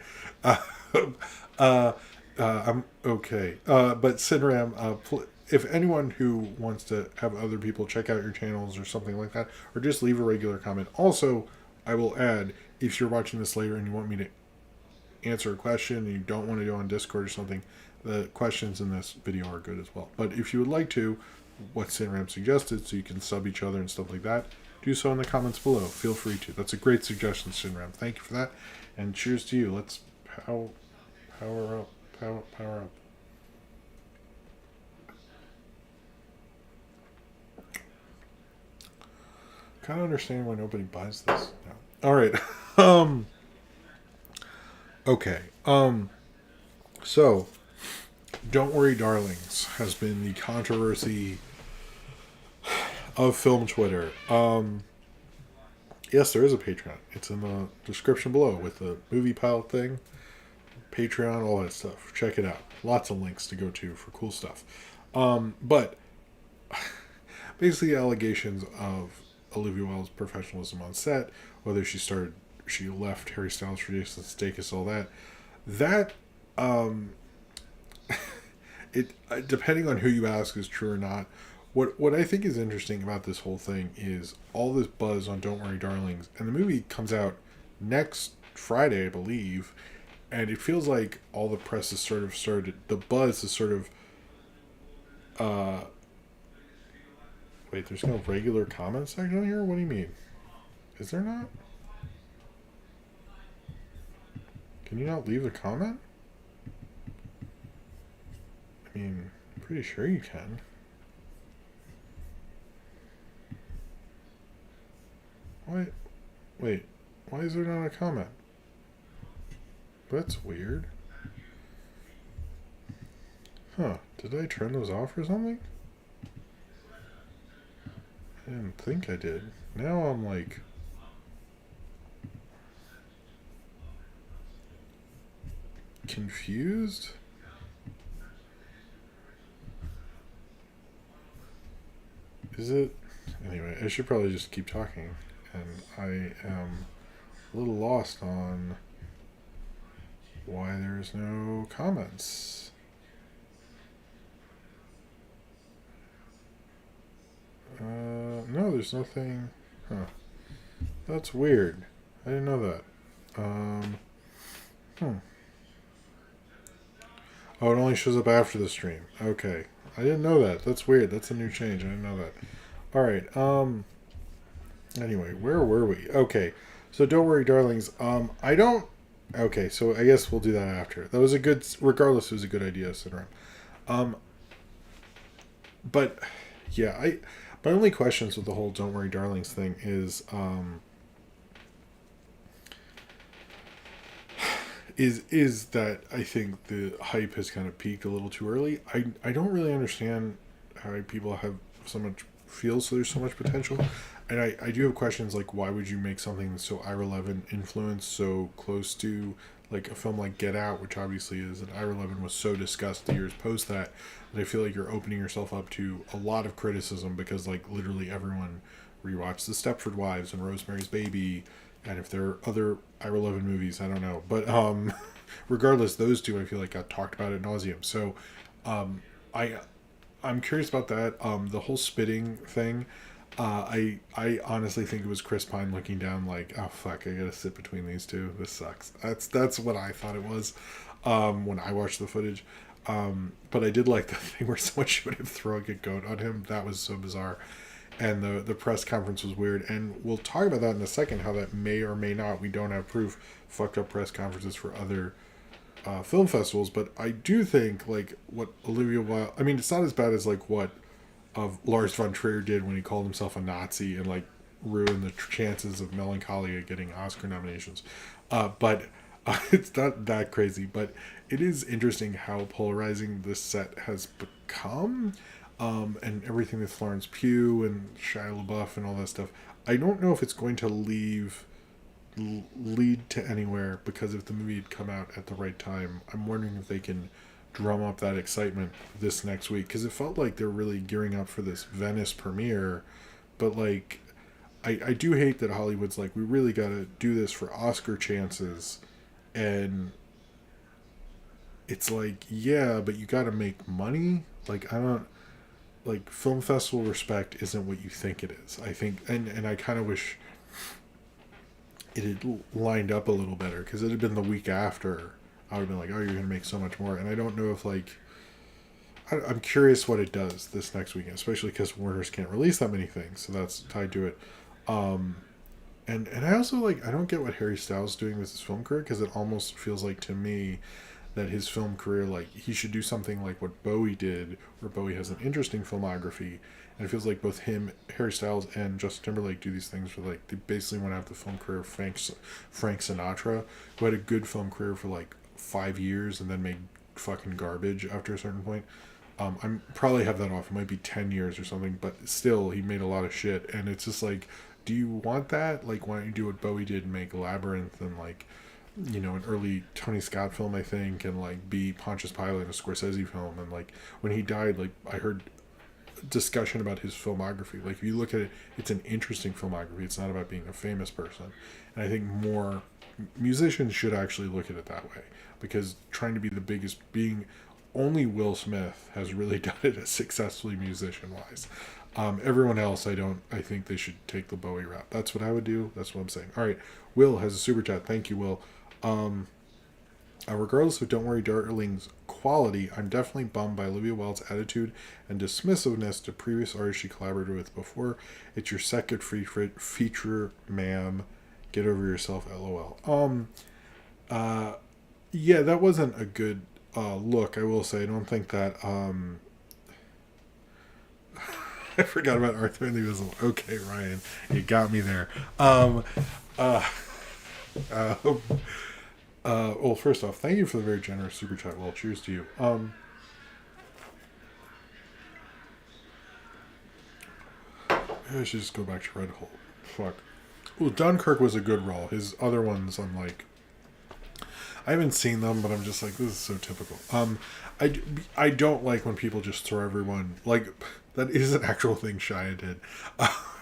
I'm okay. But Sidram, if anyone who wants to have other people check out your channels or something like that, or just leave a regular comment. Also, I will add, if you're watching this later and you want me to answer a question and you don't want to go on Discord or something, the questions in this video are good as well. But if you would like to, what Sinram suggested, so you can sub each other and stuff like that, do so in the comments below. Feel free to. That's a great suggestion, Sinram. Thank you for that. And cheers to you. Let's power up. Power up. Kind of understand why nobody buys this now. All right. Okay. So, Don't Worry Darlings has been the controversy of film Twitter. Yes, there is a Patreon. It's in the description below with the movie pile thing, Patreon, all that stuff. Check it out. Lots of links to go to for cool stuff. But basically allegations of Olivia Wilde's professionalism on set, whether she left Harry Styles for Jason Sudeikis, all that. That, it depending on who you ask is true or not. What I think is interesting about this whole thing is all this buzz on Don't Worry Darlings, and the movie comes out next Friday, I believe, and it feels like all the press has sort of started, the buzz is sort of, wait, there's no regular comment section here? What do you mean? Is there not? Can you not leave a comment? I mean, I'm pretty sure you can. Wait, why is there not a comment? That's weird. Huh, did I turn those off or something? I didn't think I did. Now I'm like... confused? Is it? Anyway, I should probably just keep talking. And I am a little lost on why there's no comments. No, there's nothing. Huh. That's weird. I didn't know that. Oh, it only shows up after the stream. Okay. I didn't know that. That's weird. That's a new change. I didn't know that. Alright, Anyway, where were we? Okay, so don't worry, darlings. I don't. Okay, so I guess we'll do that after. That was a good. Regardless, it was a good idea, Sidram. Um, but yeah, my only questions with the whole "Don't worry, darlings" thing is that I think the hype has kind of peaked a little too early. I don't really understand how people have so much feel so there's so much potential, and I do have questions like why would you make something so Ira Levin influenced so close to like a film like Get Out, which obviously is, and Ira Levin was so discussed the years post that I feel like you're opening yourself up to a lot of criticism because like literally everyone rewatched The Stepford Wives and Rosemary's Baby, and if there are other Ira Levin movies, I don't know, but regardless, those two I feel like got talked about ad nauseum. So I I'm curious about that. The whole spitting thing. I honestly think it was Chris Pine looking down like, oh fuck, I gotta sit between these two. This sucks. That's what I thought it was when I watched the footage. But I did like the thing where someone showed him throwing a goat on him. That was so bizarre. And the press conference was weird. And we'll talk about that in a second, how that may or may not, we don't have proof, fucked up press conferences for other film festivals. But I do think, like, what Olivia Wilde... I mean, it's not as bad as, like, what Lars von Trier did when he called himself a Nazi and, like, ruined the chances of Melancholia getting Oscar nominations. But it's not that crazy. But it is interesting how polarizing this set has become. And everything with Florence Pugh and Shia LaBeouf and all that stuff. I don't know if it's going to lead to anywhere, because if the movie had come out at the right time, I'm wondering if they can drum up that excitement this next week, because it felt like they're really gearing up for this Venice premiere. But like, I do hate that Hollywood's like, we really got to do this for Oscar chances, and it's like, yeah, but you got to make money. Like, I don't... Like, film festival respect isn't what you think it is. I think, and I kind of wish it had lined up a little better, because it had been the week after, I would have been like, oh, you're going to make so much more. And I don't know if, like, I'm curious what it does this next weekend, especially because Warner's can't release that many things, so that's tied to it. And I also, like, I don't get what Harry Styles is doing with his film career, because it almost feels like, to me, that his film career, like, he should do something like what Bowie did, where Bowie has an interesting filmography, and it feels like both him, Harry Styles, and Justin Timberlake do these things where, like, they basically want to have the film career of Frank Sinatra, who had a good film career for, like, 5 years and then made fucking garbage after a certain point. I'm probably have that off. It might be 10 years or something, but still, he made a lot of shit, and it's just like, do you want that? Like, why don't you do what Bowie did and make Labyrinth and, like, you know, an early Tony Scott film, I think, and like be Pontius Pilate in a Scorsese film. And like when he died, like I heard discussion about his filmography. Like if you look at it, it's an interesting filmography. It's not about being a famous person. And I think more musicians should actually look at it that way, because trying to be the biggest, being only Will Smith has really done it as successfully musician wise. Everyone else, I think they should take the Bowie route. That's what I would do. That's what I'm saying. All right. Will has a super chat. Thank you, Will. Regardless of Don't Worry Darling's quality, I'm definitely bummed by Olivia Wilde's attitude and dismissiveness to previous artists she collaborated with before. It's your second feature, ma'am. Get over yourself, lol. Yeah, that wasn't a good look, I will say. I don't think that I forgot about Arthur and the Invisible. Okay, Ryan, you got me there. Well, first off, thank you for the very generous super chat. Well, cheers to you. I should just go back to Red Hole. Fuck. Well, Dunkirk was a good role. His other ones, I'm like, I haven't seen them, but I'm just like, this is so typical. I don't like when people just throw everyone, like, that is an actual thing Shia did.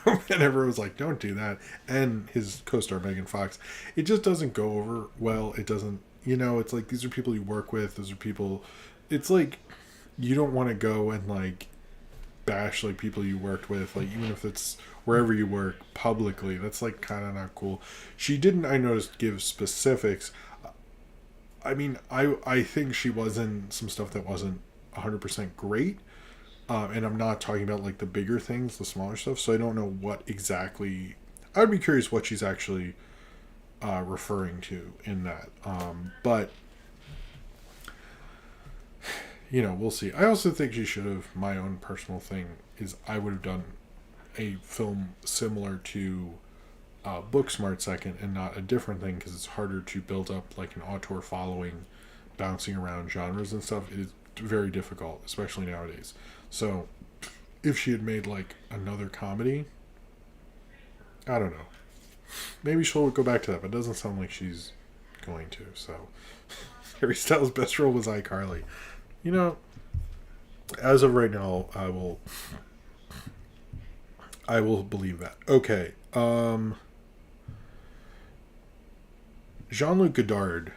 And everyone was like, don't do that. And his co-star Megan Fox, it just doesn't go over well. It doesn't, you know, it's like, these are people you work with. Those are people, it's like, you don't want to go and like bash like people you worked with, like even if it's wherever you work publicly. That's like kind of not cool. She didn't, I noticed, give specifics. I mean, I think she was in some stuff that wasn't 100% great. And I'm not talking about like the bigger things, the smaller stuff. So I don't know what exactly I'd be curious what she's actually referring to in that. But we'll see. I also think she should have. My own personal thing is I would have done a film similar to Booksmart second, and not a different thing, because it's harder to build up like an auteur following, bouncing around genres and stuff. It is very difficult, especially nowadays. So if she had made like another comedy, I don't know. Maybe she'll go back to that, but it doesn't sound like she's going to. So Harry Styles' best role was iCarly. As of right now, I will believe that. Okay. Jean-Luc Godard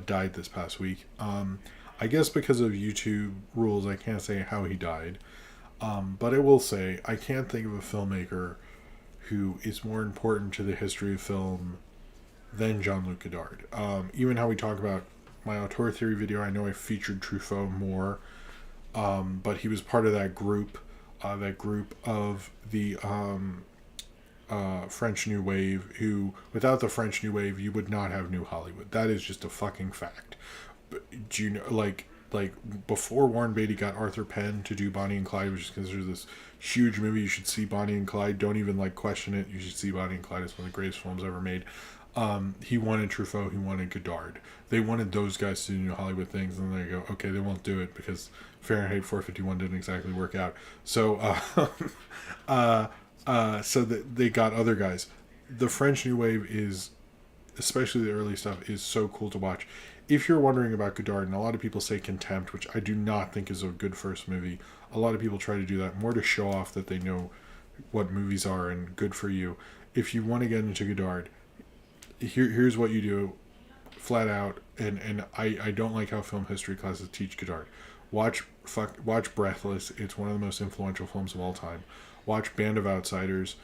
died this past week. I guess because of YouTube rules, I can't say how he died. But I will say, I can't think of a filmmaker who is more important to the history of film than Jean-Luc Godard. Even how we talk about my auteur theory video, I know I featured Truffaut more, but he was part of that group of the French New Wave, who, without the French New Wave, you would not have New Hollywood. That is just a fucking fact. But do you know, like before Warren Beatty got Arthur Penn to do Bonnie and Clyde, which is considered this huge movie, you should see Bonnie and Clyde. Don't even question it. You should see Bonnie and Clyde. It's one of the greatest films ever made. He wanted Truffaut. He wanted Godard. They wanted those guys to do New Hollywood things, and then they go, okay, they won't do it because Fahrenheit 451 didn't exactly work out. So, so that they got other guys. The French New Wave is, especially the early stuff, is so cool to watch. If you're wondering about Godard, and a lot of people say Contempt, which I do not think is a good first movie. A lot of people try to do that more to show off that they know what movies are, and good for you. If you want to get into Godard, here's what you do, flat out. And I don't like how film history classes teach Godard. Watch Breathless. It's one of the most influential films of all time. Watch Band of Outsiders.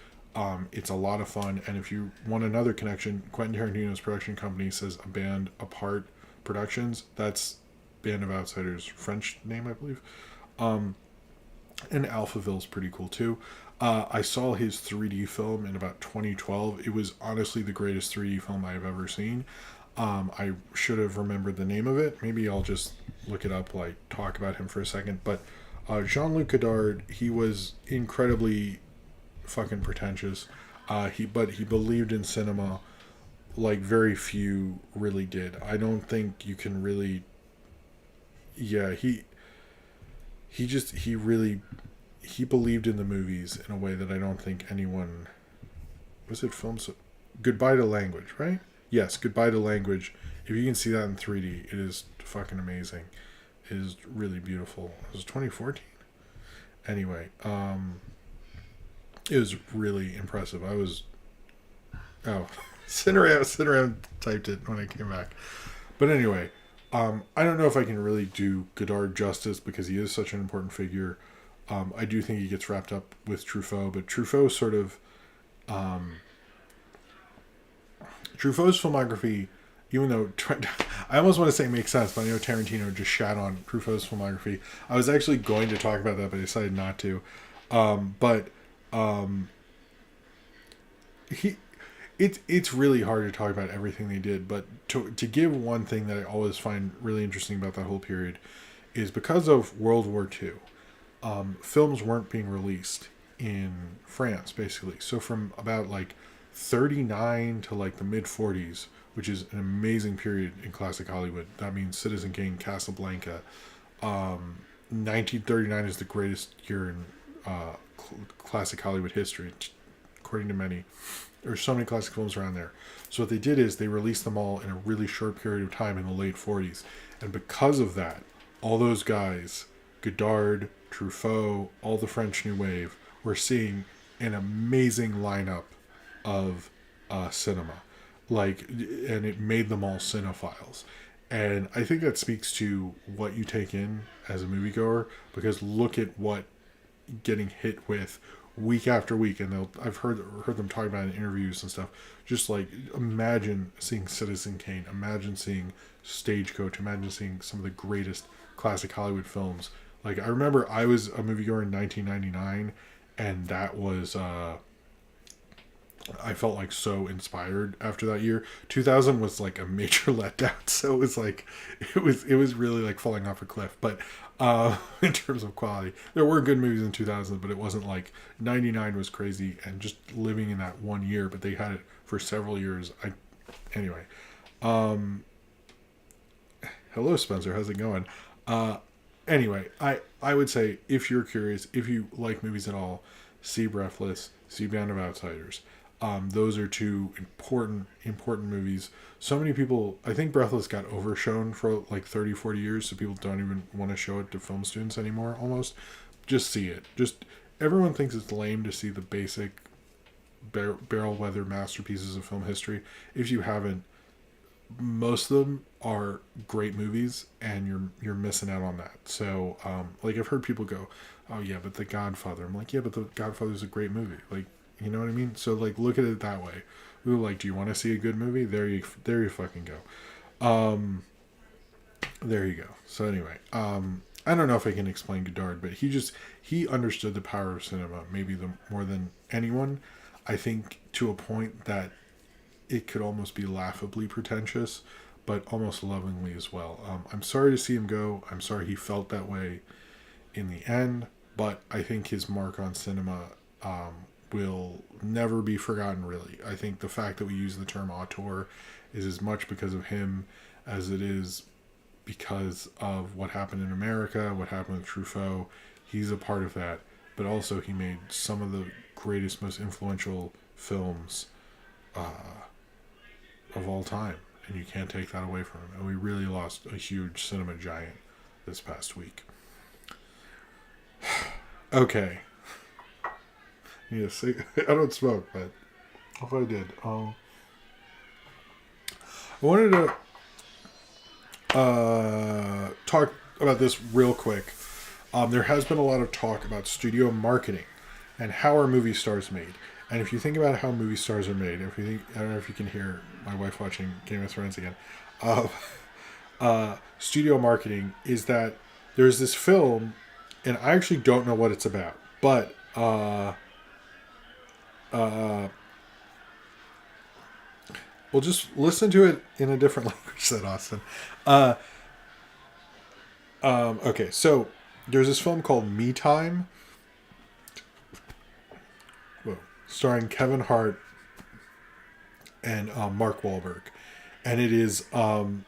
It's a lot of fun. And if you want another connection, Quentin Tarantino's production company says A Band Apart Productions. That's Band of Outsiders' French name, I believe. And Alphaville's pretty cool too. I saw his 3D film in about 2012. It was honestly the greatest 3D film I have ever seen. I should have remembered the name of it. Maybe I'll just look it up, talk about him for a second. But Jean-Luc Godard, he was incredibly fucking pretentious. He believed in cinema like very few really did. I don't think you can really. Yeah, he believed in the movies in a way that I don't think anyone. Was it films? Goodbye to Language, right? Yes, Goodbye to Language. If you can see that in 3D, it is fucking amazing. It is really beautiful. It was 2014. Anyway, it was really impressive. I was sitting around, typed it when I came back. But anyway, I don't know if I can really do Godard justice because he is such an important figure. I do think he gets wrapped up with Truffaut, but Truffaut sort of Truffaut's filmography, even though I almost want to say it makes sense, but I know Tarantino just shat on Truffaut's filmography. I was actually going to talk about that, but I decided not to. It's really hard to talk about everything they did, but to give one thing that I always find really interesting about that whole period is because of World War II, films weren't being released in France, basically. So from about 39 to the mid 40s, which is an amazing period in classic Hollywood. That means Citizen Kane, Casablanca. 1939 is the greatest year in classic Hollywood history, according to many. There's so many classic films around there. So what they did is they released them all in a really short period of time in the late 40s. And because of that, all those guys, Godard, Truffaut, all the French New Wave, were seeing an amazing lineup of cinema. And it made them all cinephiles. And I think that speaks to what you take in as a moviegoer, because look at what getting hit with week after week, and I've heard them talk about it in interviews and stuff. Just imagine seeing Citizen Kane, imagine seeing Stagecoach, imagine seeing some of the greatest classic Hollywood films. I remember I was a moviegoer in 1999, and that was I felt like so inspired after that year. 2000 was like a major letdown, so it was like it was really like falling off a cliff. But in terms of quality, there were good movies in 2000, but it wasn't like 99 was crazy and just living in that one year. But they had it for several years. Anyway. Hello, Spencer. How's it going? Anyway, I would say if you're curious, if you like movies at all, see Breathless, see Band of Outsiders. Those are two important movies. So many people, I think Breathless got overshown for like 30, 40 years, so people don't even want to show it to film students anymore, almost. Just see it. Just, everyone thinks it's lame to see the basic barrel weather masterpieces of film history. If you haven't, most of them are great movies, and you're missing out on that. So, like, I've heard people go, "Oh yeah, but The Godfather." I'm like, "Yeah, but The Godfather is a great movie." Like, you know what I mean? So, like, look at it that way. Ooh, like, do you want to see a good movie? There you fucking go. There you go. So anyway, I don't know if I can explain Godard, but he understood the power of cinema maybe more than anyone. I think to a point that it could almost be laughably pretentious, but almost lovingly as well. I'm sorry to see him go. I'm sorry he felt that way in the end, but I think his mark on cinema will never be forgotten, really. I think the fact that we use the term auteur is as much because of him as it is because of what happened in America, what happened with Truffaut. He's a part of that, but also he made some of the greatest, most influential films of all time, and you can't take that away from him. And we really lost a huge cinema giant this past week. Okay. Yes, I don't smoke, but if I did, I wanted to talk about this real quick. There has been a lot of talk about studio marketing and how are movie stars made. And if you think about how movie stars are made, if you think, I don't know if you can hear my wife watching Game of Thrones again. Studio marketing is that there's this film, and I actually don't know what it's about, but we'll just listen to it in a different language, said Austin. Okay, so there's this film called Me Time. Whoa. Starring Kevin Hart and Mark Wahlberg. And it is, two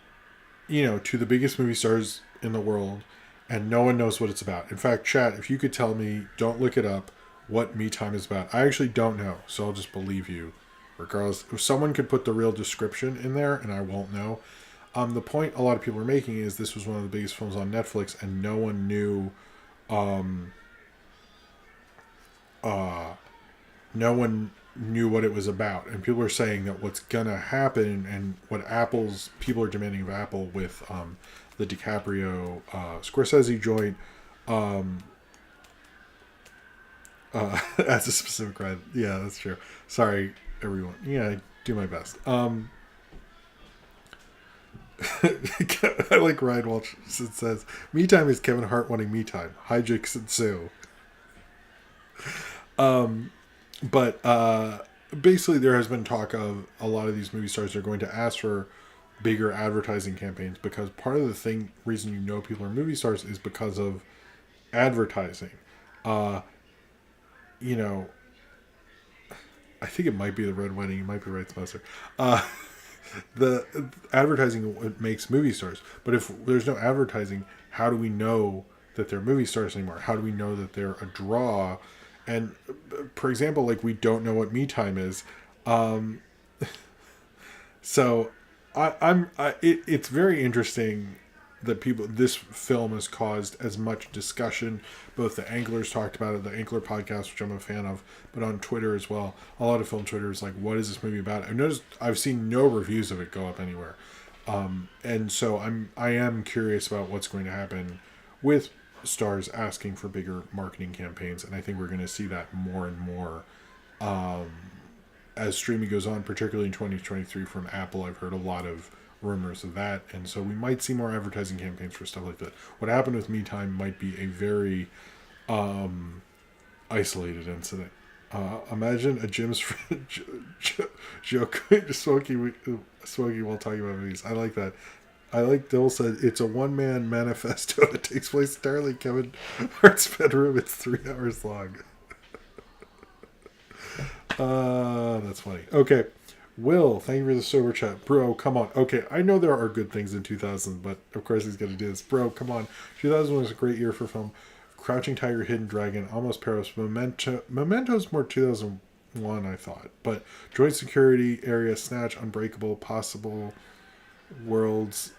the biggest movie stars in the world, and no one knows what it's about. In fact, chat, if you could tell me, don't look it up, what Me Time is about. I actually don't know, so I'll just believe you. Regardless, if someone could put the real description in there, and I won't know. The point a lot of people are making is this was one of the biggest films on Netflix, and no one knew, what it was about. And people are saying that what's gonna happen, and what people are demanding of Apple with the DiCaprio Scorsese joint, as a specific ride. Yeah, that's true. Sorry, everyone. Yeah, I do my best. I like Ryan Walsh. It says, "Me Time is Kevin Hart wanting me time. Hijinks ensue." But basically, there has been talk of a lot of these movie stars are going to ask for bigger advertising campaigns, because part of the reason you know people are movie stars is because of advertising. I think it might be the Red Wedding. You might be right, Spencer. The advertising makes movie stars. But if there's no advertising, how do we know that they're movie stars anymore? How do we know that they're a draw? And, for example, like, we don't know what Me Time is. So it's very interesting that this film has caused as much discussion. Both the Anglers talked about it, the Angler podcast, which I'm a fan of, but on Twitter as well. A lot of film Twitter is like, what is this movie about? I've seen no reviews of it go up anywhere. And so I am curious about what's going to happen with stars asking for bigger marketing campaigns, and I think we're going to see that more and more as streaming goes on, particularly in 2023 from Apple. I've heard a lot of rumors of that, and so we might see more advertising campaigns for stuff like that. What happened with Me Time might be a very isolated incident, Imagine a Jim's friend joke smoking while talking about movies. I like that. I like Dill said it's a one-man manifesto that takes place entirely in Kevin Hart's bedroom. It's 3 hours long. That's funny. Okay. Will, thank you for the sober chat. Bro, come on. Okay, I know there are good things in 2000, but of course he's going to do this. Bro, come on. 2000 was a great year for film. Crouching Tiger, Hidden Dragon, Almost Paris, Memento's more 2001, I thought. But Joint Security, Area, Snatch, Unbreakable, Possible, Worlds.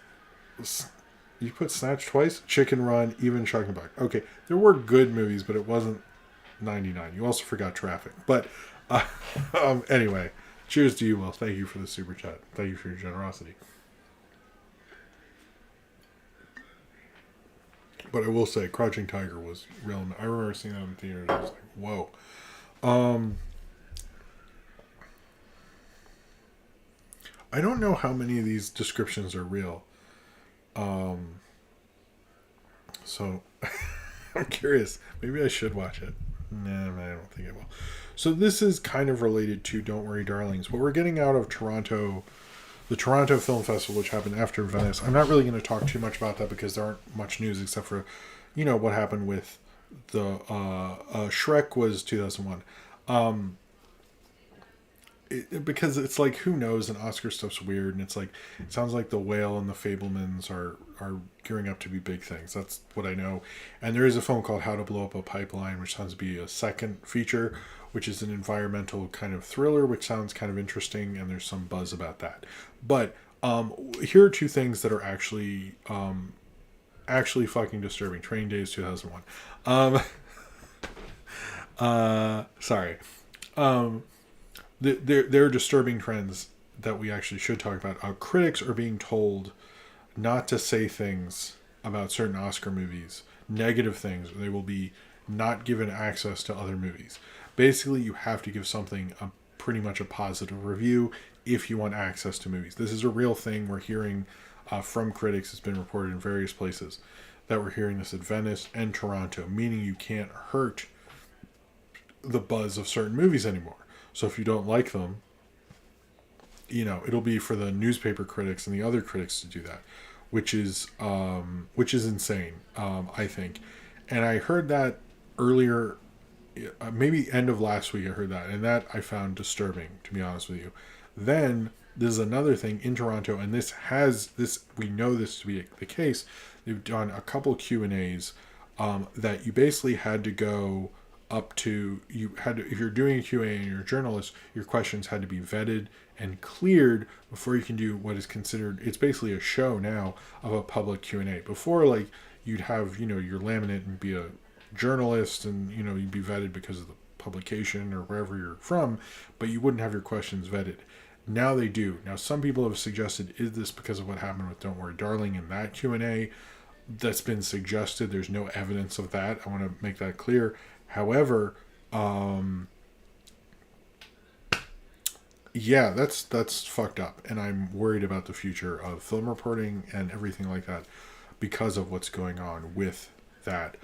You put Snatch twice? Chicken Run, even Shark Buck. Okay, there were good movies, but it wasn't 99. You also forgot Traffic. But anyway, cheers to you, Will. Thank you for the super chat. Thank you for your generosity. But I will say, Crouching Tiger was real. I remember seeing that in theaters. I was like, whoa. I don't know how many of these descriptions are real. So, I'm curious. Maybe I should watch it. Nah, I don't think I will. So this is kind of related to Don't Worry Darlings. What we're getting out of Toronto, the Toronto Film Festival, which happened after Venice. I'm not really going to talk too much about that because there aren't much news except for, what happened with the Shrek was 2001. Because it's like, who knows, and Oscar stuff's weird, and it's like, it sounds like The Whale and The Fabelmans are gearing up to be big things. That's what I know. And there is a film called How to Blow Up a Pipeline, which sounds to be a second feature, which is an environmental kind of thriller, which sounds kind of interesting, and there's some buzz about that. But here are two things that are actually fucking disturbing. Training Days 2001. Sorry. There are disturbing trends that we actually should talk about. Critics are being told not to say things about certain Oscar movies, negative things, or they will be not given access to other movies. Basically, you have to give something pretty much a positive review if you want access to movies. This is a real thing we're hearing from critics. It's been reported in various places that we're hearing this at Venice and Toronto, meaning you can't hurt the buzz of certain movies anymore. So if you don't like them, it'll be for the newspaper critics and the other critics to do that, which is insane, I think. And I heard that earlier, maybe end of last week I heard that, and that I found disturbing, to be honest with you. Then there's another thing in Toronto, and we know this to be the case. They've done a couple Q&As that you basically had to go up to, if you're doing a Q&A and you're a journalist, your questions had to be vetted and cleared before you can do what is considered, it's basically a show now of a public Q&A. Before, like, you'd have, your laminate and be a journalist and, you'd be vetted because of the publication or wherever you're from, but you wouldn't have your questions vetted. Now they do. Now, some people have suggested, is this because of what happened with Don't Worry Darling in that Q&A? That's been suggested. There's no evidence of that. I want to make that clear. However, yeah, that's fucked up, and I'm worried about the future of film reporting and everything like that because of what's going on with that.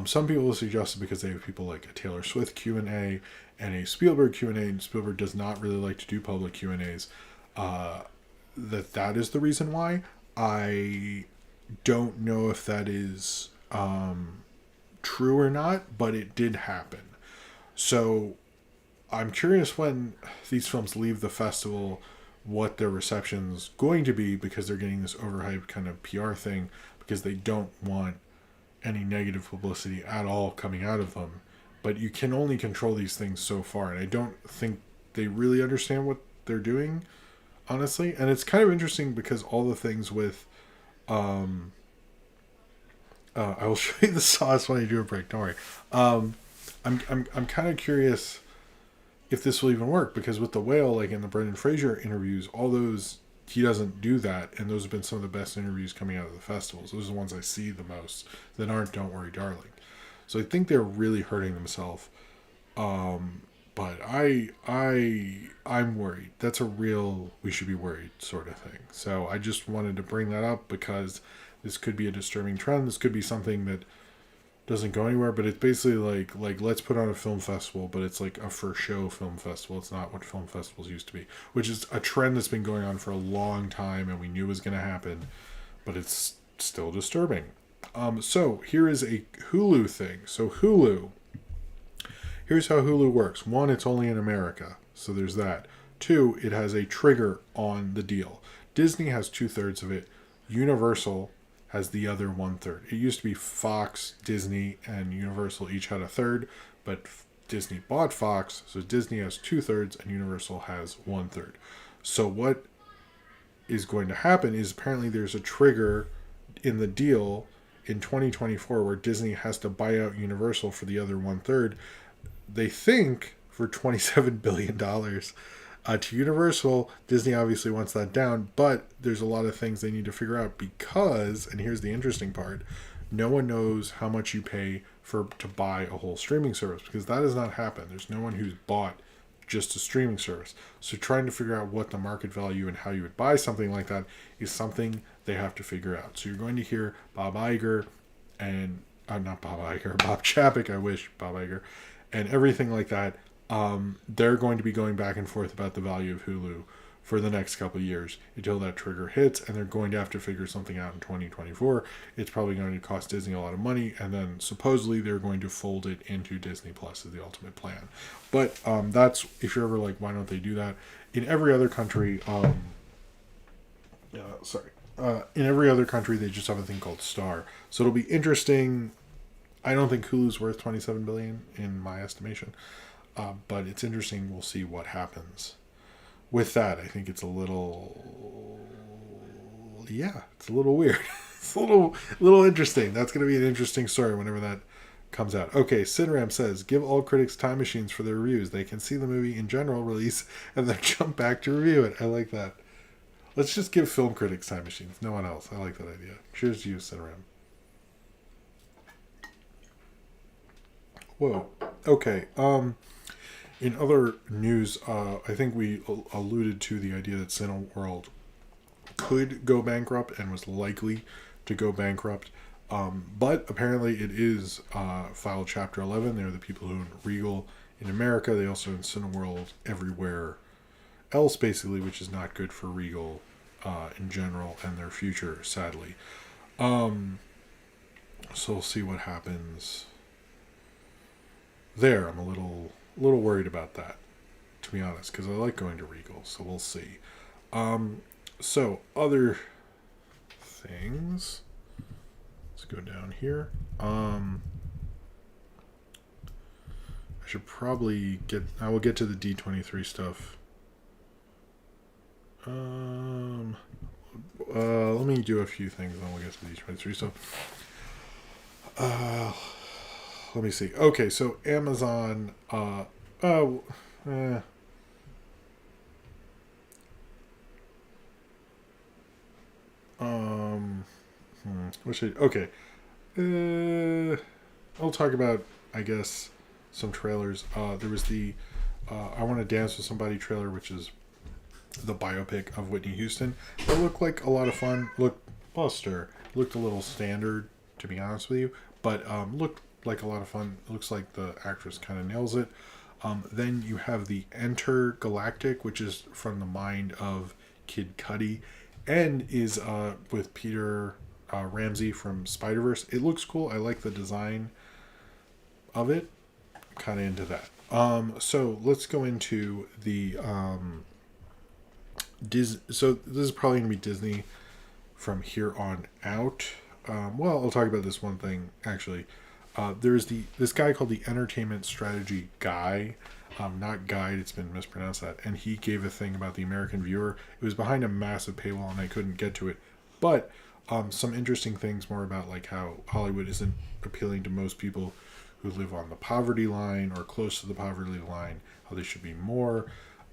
Some people have suggested because they have people like a Taylor Swift Q&A and a Spielberg Q&A, and Spielberg does not really like to do public Q&As, that is the reason why. I don't know if that is true or not, but it did happen. So I'm curious when these films leave the festival what their reception's going to be, because they're getting this overhyped kind of PR thing because they don't want any negative publicity at all coming out of them. But you can only control these things so far, and I don't think they really understand what they're doing, honestly. And it's kind of interesting because all the things with I will show you the sauce when I do a break. Don't worry. I'm kind of curious if this will even work, because with The Whale, like in the Brendan Fraser interviews, all those, he doesn't do that, and those have been some of the best interviews coming out of the festivals. Those are the ones I see the most that aren't Don't Worry Darling. So I think they're really hurting themselves. But I'm worried. That's a real we should be worried sort of thing. So I just wanted to bring that up because this could be a disturbing trend. This could be something that doesn't go anywhere, but it's basically like let's put on a film festival, but it's like a for show film festival. It's not what film festivals used to be, which is a trend that's been going on for a long time, and we knew was going to happen, but it's still disturbing. So here is a Hulu thing. So Hulu, here's how Hulu works. One, it's only in America, so there's that. Two, it has a trigger on the deal. Disney has 2/3 of it. Universal has the other 1/3. It used to be Fox, Disney, and Universal each had a third, but Disney bought Fox, so Disney has 2/3 and Universal has 1/3. So what is going to happen is apparently there's a trigger in the deal in 2024 where Disney has to buy out Universal for the other 1/3. They think for $27 billion. To Universal, Disney obviously wants that down, but there's a lot of things they need to figure out because, and here's the interesting part, no one knows how much you pay to buy a whole streaming service because that has not happened. There's no one who's bought just a streaming service. So trying to figure out what the market value and how you would buy something like that is something they have to figure out. So you're going to hear Bob Iger and, not Bob Iger, Bob Chapek, I wish, Bob Iger, and everything like that. They're going to be going back and forth about the value of Hulu for the next couple of years until that trigger hits, and they're going to have to figure something out in 2024. It's probably going to cost Disney a lot of money, and then supposedly they're going to fold it into Disney Plus is the ultimate plan. But that's, if you're ever like, why don't they do that? In every other country, in every other country, they just have a thing called Star. So it'll be interesting. I don't think Hulu's worth $27 billion in my estimation. But it's interesting. We'll see what happens with that. I think it's a little, it's a little weird. It's a little interesting. That's going to be an interesting story whenever that comes out. Okay, Sidram says, give all critics time machines for their reviews. They can see the movie in general release and then jump back to review it. I like that. Let's just give film critics time machines. No one else. I like that idea. Cheers to you, Sidram. Whoa. Okay. In other news, I think we alluded to the idea that Cineworld could go bankrupt and was likely to go bankrupt. But apparently it is filed Chapter 11. They're the people who own Regal in America. They also own Cineworld everywhere else, basically, which is not good for Regal in general and their future, sadly. So we'll see what happens there. I'm a little worried about that, to be honest, because I like going to Regal, so we'll see. So other things, let's go down here. I should probably I will get to the D23 stuff. Let me do a few things and we'll get to the D23 stuff. Let me see. Okay, so Amazon, okay. I'll talk about, I guess, some trailers. There was the I Want to Dance with Somebody trailer, which is the biopic of Whitney Houston. It looked like a lot of fun. Looked a little standard, to be honest with you, but looked like a lot of fun. It looks like the actress kind of nails it. Then you have the Intergalactic, which is from the mind of Kid Cudi and is with Peter Ramsey from Spider-Verse. It looks cool. I like the design of it. I'm kind of into that. So let's go into the So this is probably going to be Disney from here on out. Well, I'll talk about this one thing, actually. There's this guy called the Entertainment Strategy Guy. Not Guide, it's been mispronounced that. And he gave a thing about the American viewer. It was behind a massive paywall and I couldn't get to it. But some interesting things more about like how Hollywood isn't appealing to most people who live on the poverty line or close to the poverty line, how they should be more.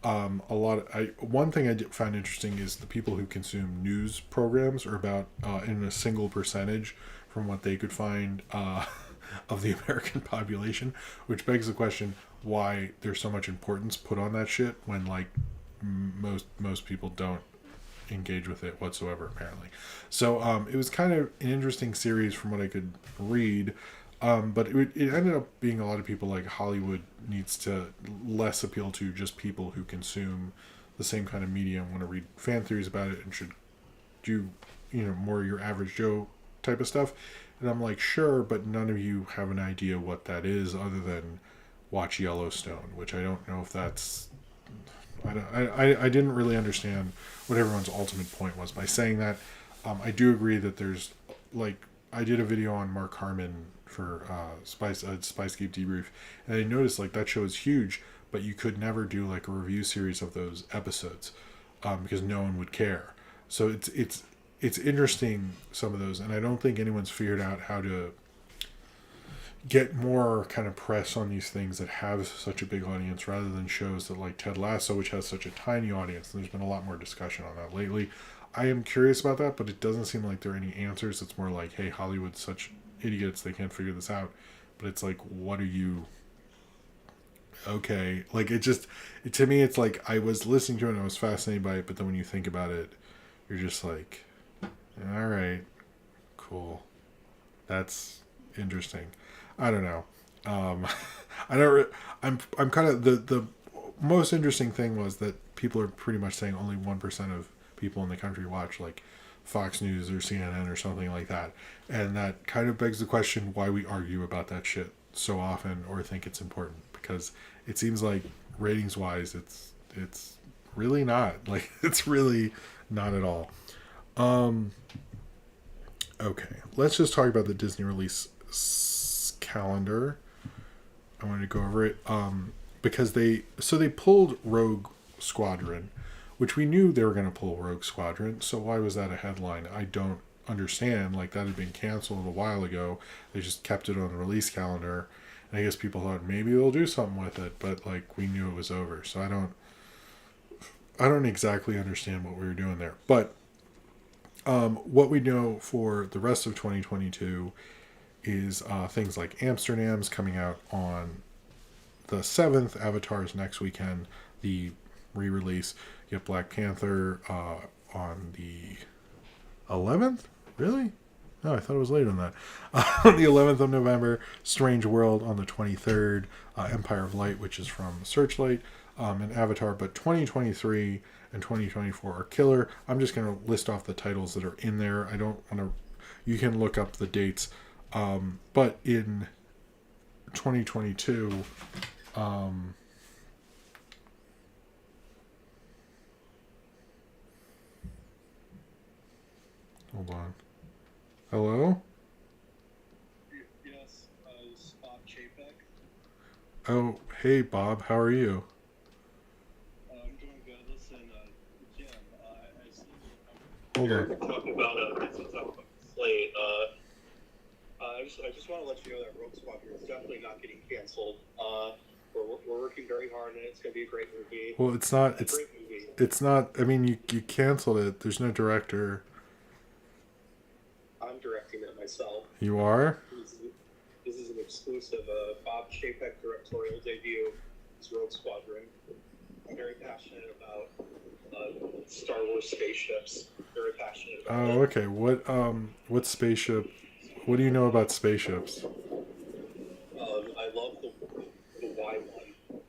One thing I found interesting is the people who consume news programs are about in a single percentage from what they could find of the American population, which begs the question why there's so much importance put on that shit when like most people don't engage with it whatsoever, apparently. So it was kind of an interesting series from what I could read. But it ended up being a lot of people like Hollywood needs to less appeal to just people who consume the same kind of media and want to read fan theories about it and should do, more your average Joe type of stuff. And I'm like, sure, but none of you have an idea what that is other than watch Yellowstone, which I don't know if that's... I didn't really understand what everyone's ultimate point was by saying that. I do agree that there's, like, I did a video on Mark Harmon for Spicekeep Debrief, and I noticed, like, that show is huge, but you could never do, like, a review series of those episodes because no one would care. So it's interesting, some of those, and I don't think anyone's figured out how to get more kind of press on these things that have such a big audience rather than shows that like Ted Lasso, which has such a tiny audience. And there's been a lot more discussion on that lately. I am curious about that, but it doesn't seem like there are any answers. It's more like, hey, Hollywood's such idiots, they can't figure this out. But it's like, what are you... Okay. Like, to me, it's like, I was listening to it and I was fascinated by it, but then when you think about it, you're just like, all right, cool. That's interesting. I don't know. I'm kind of the most interesting thing was that people are pretty much saying only 1% of people in the country watch like Fox News or CNN or something like that, and that kind of begs the question why we argue about that shit so often or think it's important, because it seems like ratings wise it's really not, like, it's really not at all. Okay, let's just talk about the Disney release calendar. I wanted to go over it because they pulled Rogue Squadron, which we knew they were going to pull Rogue Squadron, so why was that a headline? I don't understand. Like, that had been canceled a while ago. They just kept it on the release calendar, and I guess people thought maybe they'll do something with it, but like, we knew it was over, so I don't exactly understand what we were doing there. But what we know for the rest of 2022 is things like Amsterdam's coming out on the 7th, Avatar's next weekend, the re-release. You have Black Panther on the 11th? Really? No, I thought it was later than that. On the 11th of November, Strange World on the 23rd, Empire of Light, which is from Searchlight, and Avatar. But 2023 and 2024 are killer. I'm just going to list off the titles that are in there. I don't want to... You can look up the dates. But in 2022, hold on. Hello? Yes, it's Bob Chapek. Oh, hey Bob, how are you? I'm doing good. Listen, Jim, I see Hold on. talking about Slate. I just want to let you know that Rogue Squadron is definitely not getting canceled. We're working very hard, and it's going to be a great movie. Well, it's not. It's a great movie. It's not. I mean, you canceled it. There's no director. I'm directing it myself. You are? This is an exclusive Bob Chapek directorial debut. It's Rogue Squadron. I'm very passionate about Star Wars spaceships. Very passionate about it. Oh, okay. What spaceship? What do you know about spaceships? I love the Y one.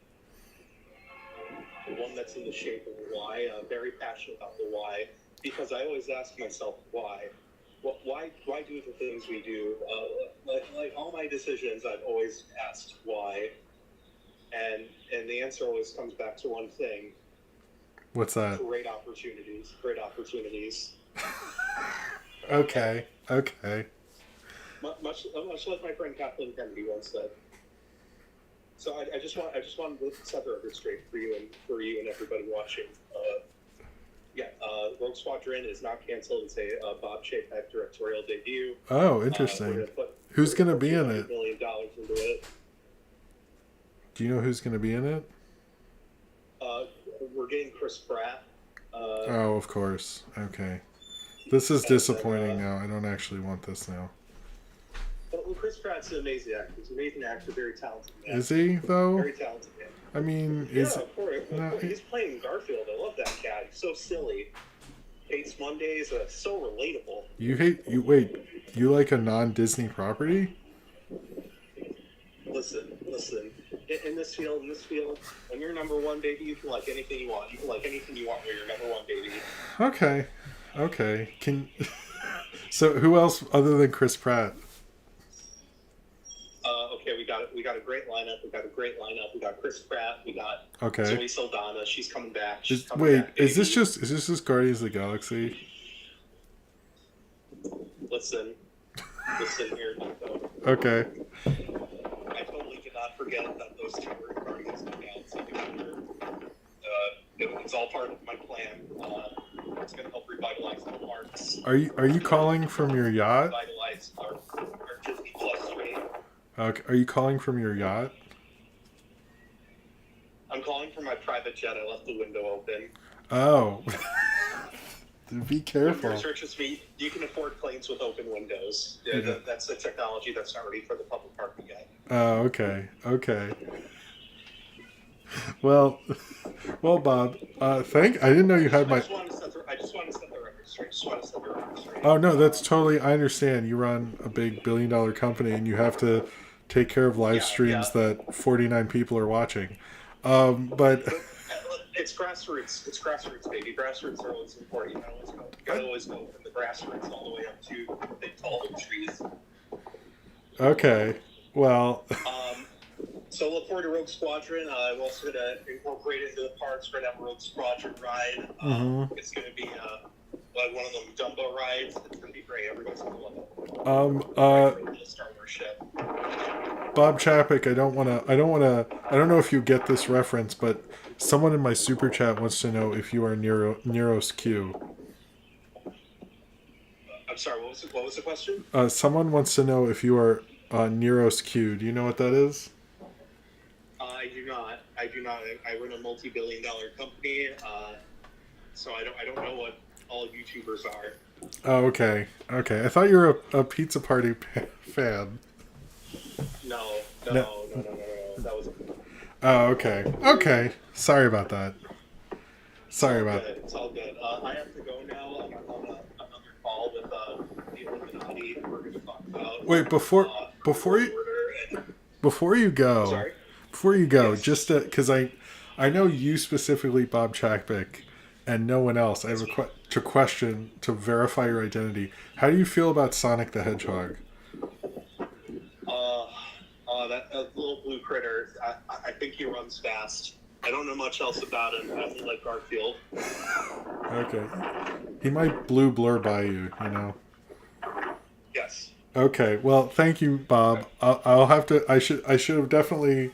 The one that's in the shape of a Y. I'm very passionate about the Y because I always ask myself why. Why do the things we do? Like all my decisions, I've always asked why, and the answer always comes back to one thing. What's that? Great opportunities. Great opportunities. Okay. Much like my friend Kathleen Kennedy once said. So I just wanted to set the record straight for you and everybody watching. Rogue Squadron is not canceled. It's a Bob Chapek directorial debut. Oh, interesting. Who's going to be in it? $1 million into it. Do you know who's going to be in it? We're getting Chris Pratt. Oh, of course. Okay. This is disappointing now. I don't actually want this now. Well, Chris Pratt's an amazing actor. He's an amazing actor, very talented man. Is he, though? Very talented man. I mean, of course. He's playing Garfield. I love that cat. He's so silly. Hates Mondays. So relatable. You like a non-Disney property? listen. In this field, when you're number one, baby, you can like anything you want. You can like anything you want when you're number one, baby. Okay. So who else other than Chris Pratt? Okay, we got a great lineup. We got Chris Pratt. We got Okay. Zoe Saldana. She's coming back. Is this just Guardians of the Galaxy? Listen here, Nico. Okay. I totally did not forget that those two were Guardians of the Galaxy together. It's all part of my plan. It's going to help revitalize the parks. Are you calling from your yacht? Revitalize our Disney Plus stream. Okay. Are you calling from your yacht? I'm calling from my private jet. I left the window open. Oh. Be careful. Research is me. You can afford planes with open windows. Yeah. That's the technology that's not ready for the public parking yet. Oh, okay. Well, Bob. I didn't know you had my. I just want to set the record straight. Oh no, that's totally. I understand. You run a big billion-dollar company, and you have to take care of live streams that 49 people are watching. But it's grassroots, baby. Grassroots are always important. You gotta always go from the grassroots all the way up to the big tall oak trees. Okay. Well. So look forward to Rogue Squadron. I'm also going to incorporate into the parks. We're going to have a Rogue Squadron ride. It's going to be like one of them Dumbo rides. It's going to be great. Everyone's going to love it. Star Wars ship. Bob Chapek, I don't know if you get this reference, but someone in my super chat wants to know if you are Nero's Q. I'm sorry, what was the question? Someone wants to know if you are Nero's Q. Do you know what that is? I do not. I run a multi-billion-dollar company, so I don't know what all YouTubers are. Oh, okay. I thought you were a Pizza Party fan. No. That was. Oh, okay. Sorry about that. It's all good. I have to go now. I'm on another call with the Illuminati. We're going to talk about. Wait, before you go. Sorry? Before you go, Yes. just because I know you specifically, Bob Chapek, and no one else. I have a question to verify your identity. How do you feel about Sonic the Hedgehog? That little blue critter. I think he runs fast. I don't know much else about him. I only like Garfield. Okay, he might blur by you. Yes. Okay, well, thank you, Bob. I'll have to. I should have definitely.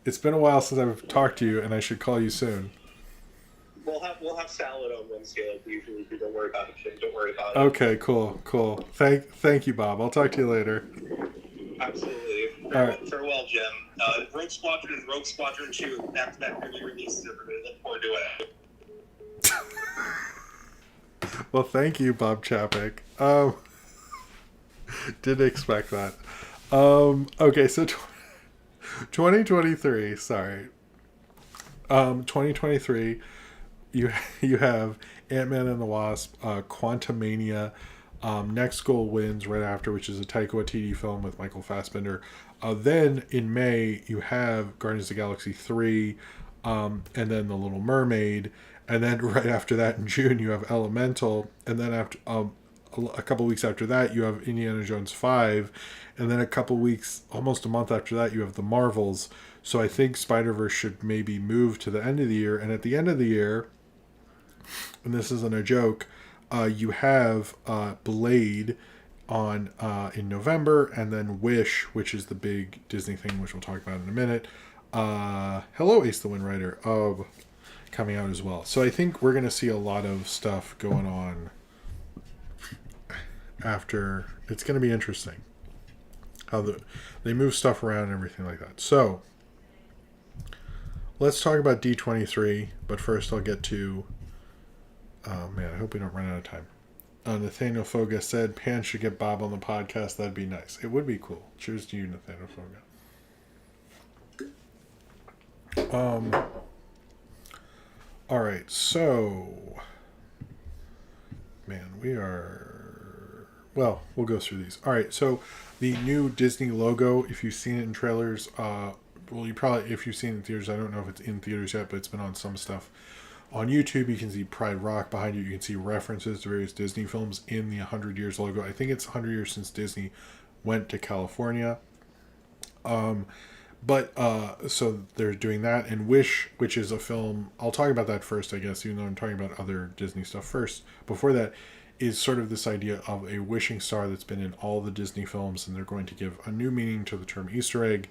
It's been a while since I've talked to you, and I should call you soon. We'll have salad on Wednesday like we usually do. Don't worry about it, Jim. Don't worry about it. Okay, cool. Thank you, Bob. I'll talk to you later. Absolutely. All right. Farewell, Jim. Rogue Squadron and Rogue Squadron 2 back-to-back early releases. Everybody look forward to it. Well, thank you, Bob Chapek. Didn't expect that. Okay, so 2023. Sorry. 2023. You have Ant-Man and the Wasp, Quantumania, Next Goal Wins right after, which is a Taika Waititi film with Michael Fassbender. Then in May you have Guardians of the Galaxy 3, and then The Little Mermaid, and then right after that in June you have Elemental, and then after a couple weeks after that you have Indiana Jones 5, and then a couple weeks, almost a month after that, you have the Marvels. So I think Spider-Verse should maybe move to the end of the year, and at the end of the year, and this isn't a joke, you have Blade on in November, and then Wish, which is the big Disney thing, which we'll talk about in a minute. Hello, Ace the Wind Rider, coming out as well. So I think we're going to see a lot of stuff going on after. It's going to be interesting how they move stuff around and everything like that. So let's talk about D23, but first I'll get to. Oh man, I hope we don't run out of time. Nathaniel Foga said Pan should get Bob on the podcast. That'd be nice. It would be cool. Cheers to you, Nathaniel Foga. All right, so man, we are Well, we'll go through these. All right, so the new Disney logo, if you've seen it in trailers, well, you probably, if you've seen it in theaters, I don't know if it's in theaters yet, but it's been on some stuff. On YouTube, you can see Pride Rock behind you. You can see references to various Disney films in the 100 Years logo. I think it's 100 years since Disney went to California. So they're doing that. And Wish, which is a film, I'll talk about that first, I guess, even though I'm talking about other Disney stuff first. Before that, is sort of this idea of a wishing star that's been in all the Disney films, and they're going to give a new meaning to the term Easter egg.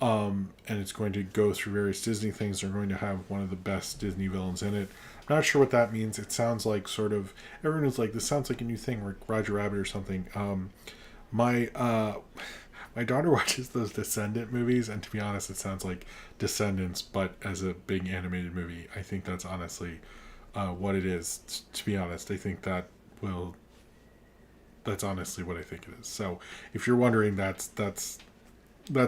And it's going to go through various Disney things. They're going to have one of the best Disney villains in it. Not sure what that means. It sounds like sort of, everyone is like, this sounds like a new thing, like Roger Rabbit or something. My daughter watches those Descendant movies, and to be honest, it sounds like Descendants, but as a big animated movie. I think that's honestly what it is. To be honest, I think that's honestly what I think it is. So if you're wondering, that's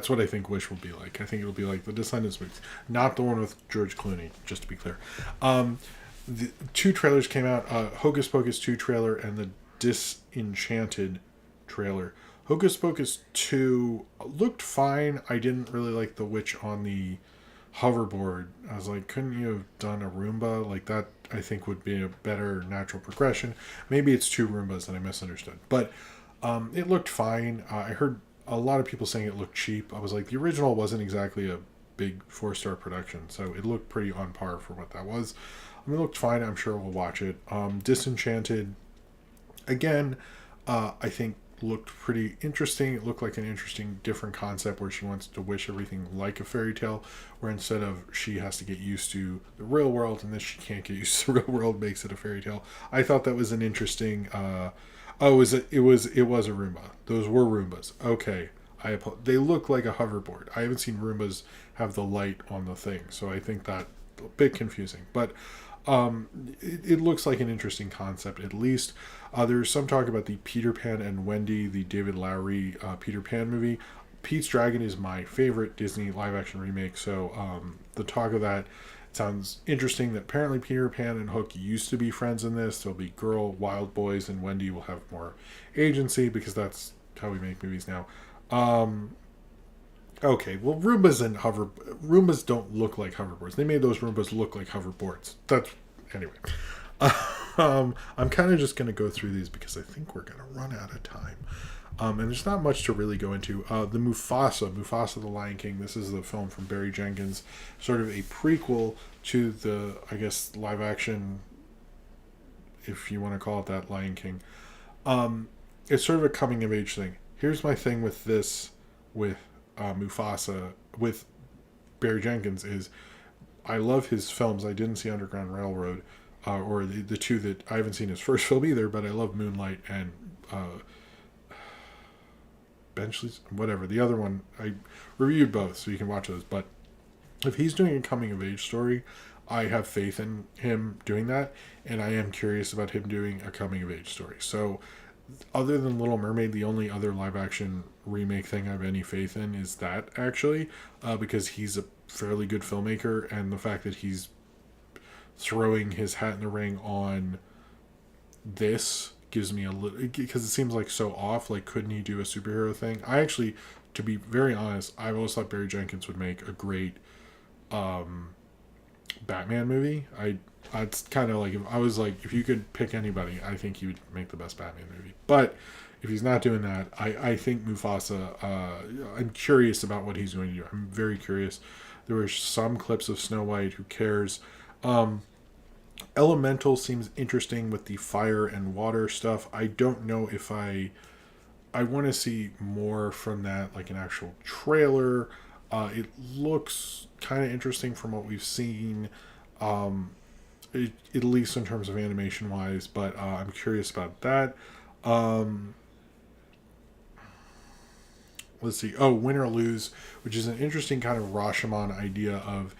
what I think Wish will be like. I think it'll be like the Descendants movies, not the one with George Clooney, just to be clear. The two trailers came out, Hocus Pocus 2 trailer and the Disenchanted trailer. Hocus Pocus 2 looked fine. I didn't really like the witch on the hoverboard. I was like, couldn't you have done a Roomba? Like that, I think, would be a better natural progression. Maybe it's two Roombas that I misunderstood. But it looked fine. I heard a lot of people saying it looked cheap. I was like, the original wasn't exactly a big 4-star production, so it looked pretty on par for what that was. I mean, it looked fine. I'm sure we'll watch it. Disenchanted, again, I think looked pretty interesting. It looked like an interesting, different concept where she wants to wish everything like a fairy tale, where instead of she has to get used to the real world and this she can't get used to the real world, makes it a fairy tale. I thought that was an interesting. It was a Roomba. Those were Roombas. Okay, they look like a hoverboard. I haven't seen Roombas have the light on the thing, so I think that a bit confusing, but. It looks like an interesting concept, at least. There's some talk about the Peter Pan and Wendy, the David Lowery Peter Pan movie. Pete's Dragon is my favorite Disney live-action remake, so the talk of that sounds interesting. That apparently Peter Pan and Hook used to be friends in this. There'll be girl wild boys, and Wendy will have more agency, because that's how we make movies now. Okay, well, Roombas don't look like hoverboards. They made those Roombas look like hoverboards. Anyway. I'm kind of just going to go through these because I think we're going to run out of time. And there's not much to really go into. The Mufasa the Lion King. This is the film from Barry Jenkins, sort of a prequel to the, I guess, live action, if you want to call it that, Lion King. It's sort of a coming of age thing. Here's my thing with this, with Mufasa, with Barry Jenkins, is I love his films. I didn't see Underground Railroad, or the two that I haven't seen his first film either, but I love Moonlight and Benchley's, whatever. The other one, I reviewed both, so you can watch those. But if he's doing a coming of age story, I have faith in him doing that, and I am curious about him doing a coming of age story. So other than Little Mermaid, the only other live action remake thing I have any faith in is that, actually, because he's a fairly good filmmaker, and the fact that he's throwing his hat in the ring on this gives me a little, because it seems like so off. Like, couldn't he do a superhero thing? I actually, to be very honest, I've always thought Barry Jenkins would make a great Batman movie. It's kind of like, if you could pick anybody, I think he would make the best Batman movie. But if he's not doing that, I think Mufasa, I'm curious about what he's going to do. I'm very curious. There were some clips of Snow White. Who cares? Elemental seems interesting with the fire and water stuff. I don't know if I want to see more from that, like an actual trailer. It looks kind of interesting from what we've seen, at least in terms of animation wise, but I'm curious about that. Let's see. Win or Lose, which is an interesting kind of Rashomon idea of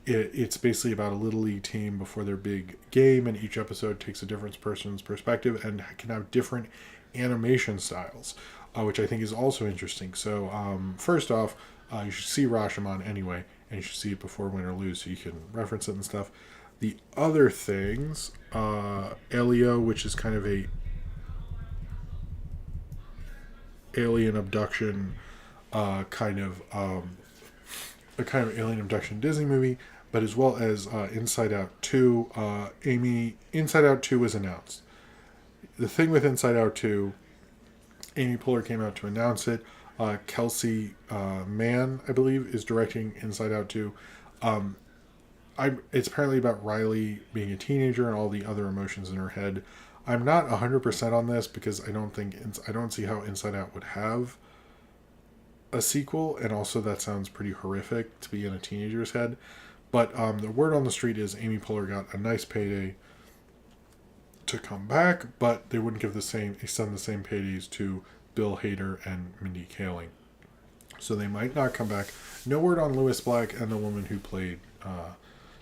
it's basically about a little league team before their big game, and each episode takes a different person's perspective and can have different animation styles, which I think is also interesting. So first off, you should see Rashomon anyway, and you should see it before Win or Lose so you can reference it and stuff. The other things, Elio, which is kind of a alien abduction kind of a kind of alien abduction Disney movie, but as well as Inside Out 2. Inside Out 2 was announced. The thing with Inside Out 2, Amy Poehler came out to announce it. Kelsey Mann, I believe, is directing Inside Out 2. It's apparently about Riley being a teenager and all the other emotions in her head. I'm not 100% on this because I don't see how Inside Out would have a sequel, and also that sounds pretty horrific to be in a teenager's head. But the word on the street is Amy Poehler got a nice payday to come back, but they wouldn't extend the same paydays to Bill Hader and Mindy Kaling. So they might not come back. No word on Lewis Black and the woman who played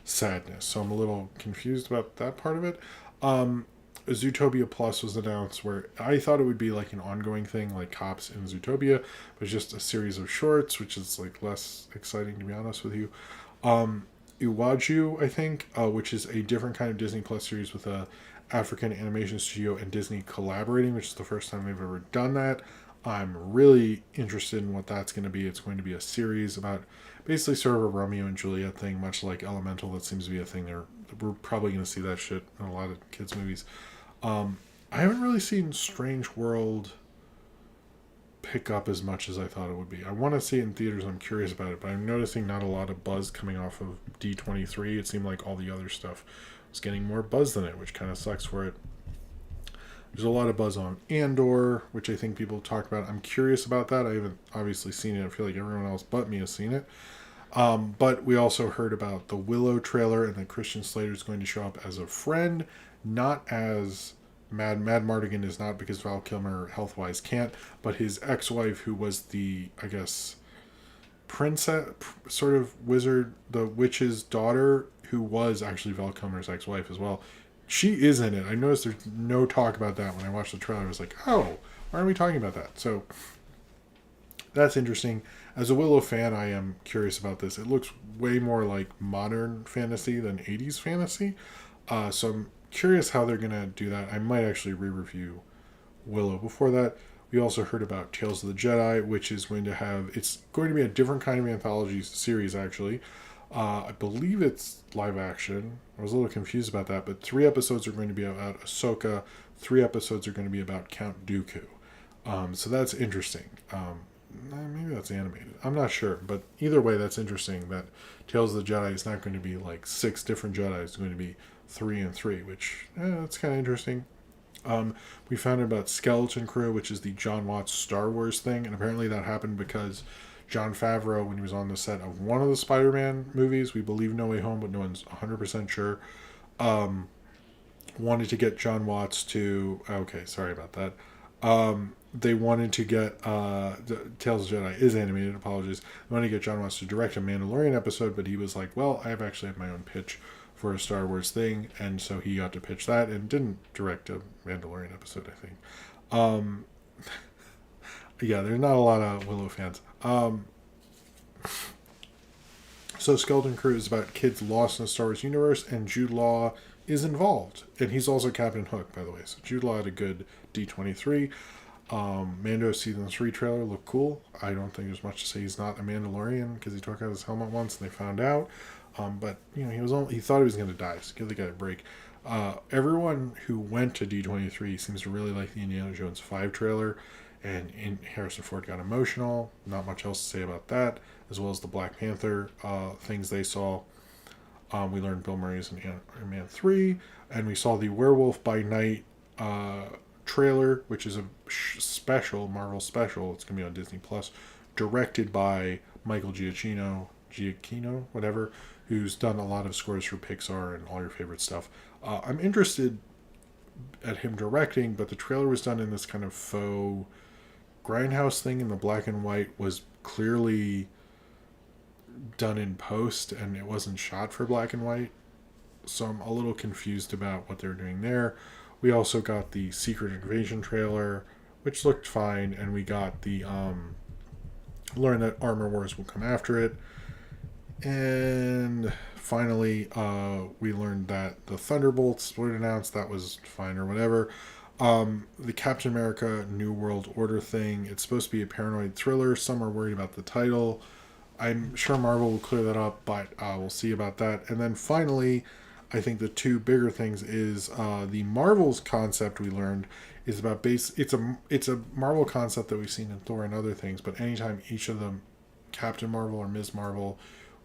Sadness. So I'm a little confused about that part of it. Zootopia Plus was announced, where I thought it would be like an ongoing thing, like Cops in Zootopia, but just a series of shorts, which is like less exciting, to be honest with you. Iwaju, I think, which is a different kind of Disney Plus series with a African animation studio and Disney collaborating, which is the first time they've ever done that. I'm really interested in what that's going to be. It's going to be a series about basically sort of a Romeo and Juliet thing, much like Elemental. That seems to be a thing. We're probably going to see that shit in a lot of kids' movies. I haven't really seen Strange World pick up as much as I thought it would be. I want to see it in theaters. I'm curious about it, but I'm noticing not a lot of buzz coming off of D23. It seemed like all the other stuff was getting more buzz than it, which kind of sucks for it. There's a lot of buzz on Andor, which I think people talk about. I'm curious about that. I haven't obviously seen it. I feel like everyone else but me has seen it. But we also heard about the Willow trailer, and that Christian Slater is going to show up as a friend, not as Mad Mardigan is not, because Val Kilmer health-wise can't, but his ex-wife, who was the, I guess, princess, sort of wizard, the witch's daughter, who was actually Val Kilmer's ex-wife as well. She is in it. I noticed there's no talk about that when I watched the trailer. I was like, oh, why are we talking about that? So that's interesting. As a Willow fan, I am curious about this. It looks way more like modern fantasy than 80s fantasy. So I'm curious how they're going to do that. I might actually re-review Willow. Before that, we also heard about Tales of the Jedi, which is going to have... It's going to be a different kind of anthology series, actually. I believe it's live action. I was a little confused about that, but 3 episodes are going to be about Ahsoka. 3 episodes are going to be about Count Dooku. So that's interesting. Maybe that's animated. I'm not sure, but either way, that's interesting that Tales of the Jedi is not going to be like 6 different Jedi. It's going to be 3 and 3, which that's kind of interesting. We found out about Skeleton Crew, which is the John Watts Star Wars thing, and apparently that happened because Jon Favreau, when he was on the set of one of the Spider-Man movies, we believe No Way Home, but no one's 100% sure, wanted to get John Watts to... Okay, sorry about that. They wanted to get... Tales of the Jedi is animated, apologies. They wanted to get John Watts to direct a Mandalorian episode, but he was like, well, I actually have my own pitch for a Star Wars thing, and so he got to pitch that and didn't direct a Mandalorian episode, I think. Yeah, there's not a lot of Willow fans. So Skeleton Crew is about kids lost in the Star Wars universe, and Jude Law is involved. And he's also Captain Hook, by the way. So Jude Law had a good D23. Mando Season 3 trailer looked cool. I don't think there's much to say he's not a Mandalorian, because he took out his helmet once and they found out. But, you know, he thought he was going to die, so give the guy a break. Everyone who went to D23 seems to really like the Indiana Jones 5 trailer. And Harrison Ford got emotional. Not much else to say about that. As well as the Black Panther things they saw. We learned Bill Murray's in Iron Man 3. And we saw the Werewolf by Night trailer, which is a Marvel special. It's going to be on Disney Plus. Directed by Michael Giacchino, whatever, who's done a lot of scores for Pixar and all your favorite stuff. I'm interested at him directing, but the trailer was done in this kind of faux grindhouse thing, and the black and white was clearly done in post, and it wasn't shot for black and white. So I'm a little confused about what they're doing there. We also got the Secret Invasion trailer, which looked fine, and we got the learn that Armor Wars will come after it. And finally, we learned that the Thunderbolts were announced. That was fine or whatever. The Captain America New World Order thing, it's supposed to be a paranoid thriller. Some are worried about the title. I'm sure Marvel will clear that up, but we'll see about that. And then finally, I think the two bigger things is the Marvel's concept we learned is about base. It's a Marvel concept that we've seen in Thor and other things. But anytime each of them, Captain Marvel or Ms. Marvel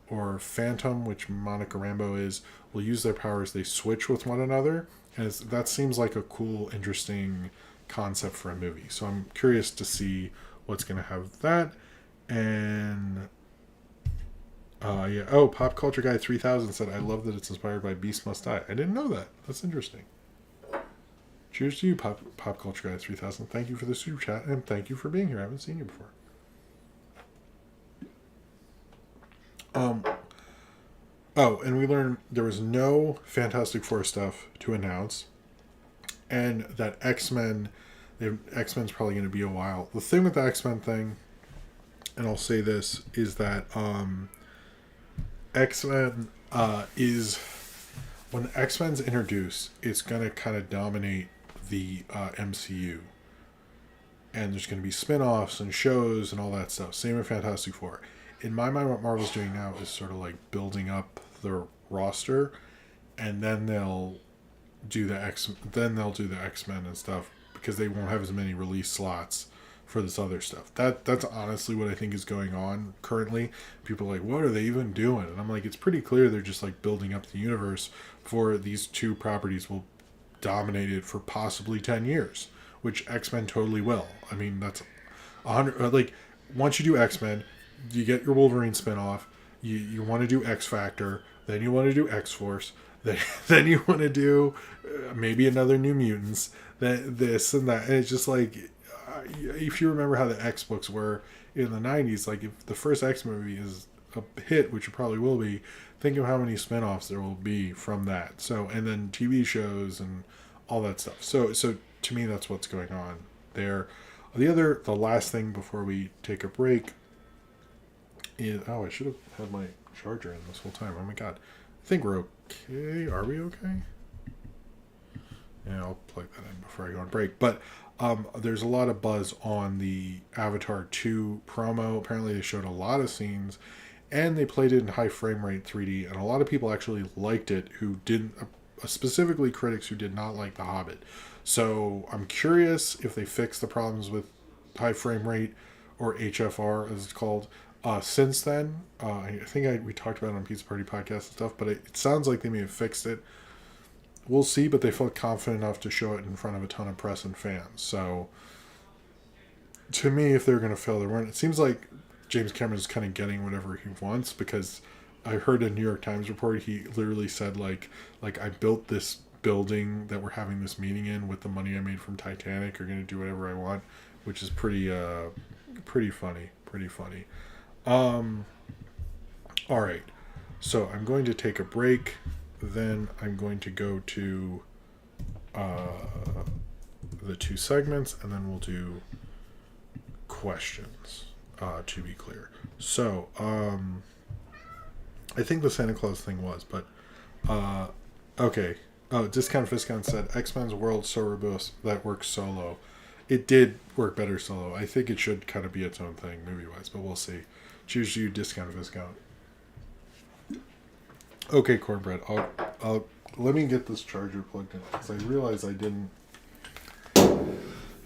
or Phantom, which Monica Rambeau is, will use their powers, they switch with one another, and that seems like a cool, interesting concept for a movie. So I'm curious to see what's going to have that. And yeah. Oh, Pop Culture Guy 3000 said, I love that it's inspired by Beast Must Die. I didn't know that. That's interesting. Cheers to you, Pop Culture Guy 3000. Thank you for the super chat, and thank you for being here. I haven't seen you before. Oh, and we learned there was no Fantastic Four stuff to announce, and that X-Men's probably going to be a while. The thing with the X-Men thing, and I'll say this, is that X-Men is, when X-Men's introduced, it's going to kind of dominate the MCU. And there's going to be spin-offs and shows and all that stuff. Same with Fantastic Four. In my mind, what Marvel's doing now is sort of like building up their roster, and then they'll do the X-Men and stuff, because they won't have as many release slots for this other stuff. That's honestly what I think is going on currently. People are like, what are they even doing? And I'm like, it's pretty clear they're just like building up the universe for these two properties will dominate it for possibly 10 years, which X-Men totally will. I mean, that's 100, like, once you do X-Men, you get your Wolverine spinoff, you want to do X-Factor, then you want to do X-Force, then you want to do maybe another New Mutants, then this and that. And it's just like, if you remember how the X books were in the 90s, like if the first X movie is a hit, which it probably will be, think of how many spinoffs there will be from that. So, and then TV shows and all that stuff. So to me, that's what's going on there. The last thing before we take a break is, I should have had my charger in this whole time. Oh my god. I think we're okay. Are we okay? Yeah, I'll plug that in before I go on break. But there's a lot of buzz on the Avatar 2 promo. Apparently they showed a lot of scenes, and they played it in high frame rate 3D, and a lot of people actually liked it who didn't, specifically critics who did not like The Hobbit. So I'm curious if they fix the problems with high frame rate, or HFR as it's called, since then. I think we talked about it on Pizza Party Podcast and stuff, but it sounds like they may have fixed it. We'll see, but they felt confident enough to show it in front of a ton of press and fans. So, to me, if they're going to fail, it seems like James Cameron is kind of getting whatever he wants, because I heard a New York Times report, he literally said, like I built this building that we're having this meeting in with the money I made from Titanic. You're going to do whatever I want, which is pretty funny. All right. So I'm going to take a break. Then I'm going to go to the two segments, and then we'll do questions, to be clear. So, I think the Santa Claus thing was, but, okay. Oh, Discount Viscount said, X-Men's world so robust that works solo. It did work better solo. I think it should kind of be its own thing, movie-wise, but we'll see. Choose you, Discount Viscount. Okay, Cornbread, I'll let me get this charger plugged in, because I realized I didn't.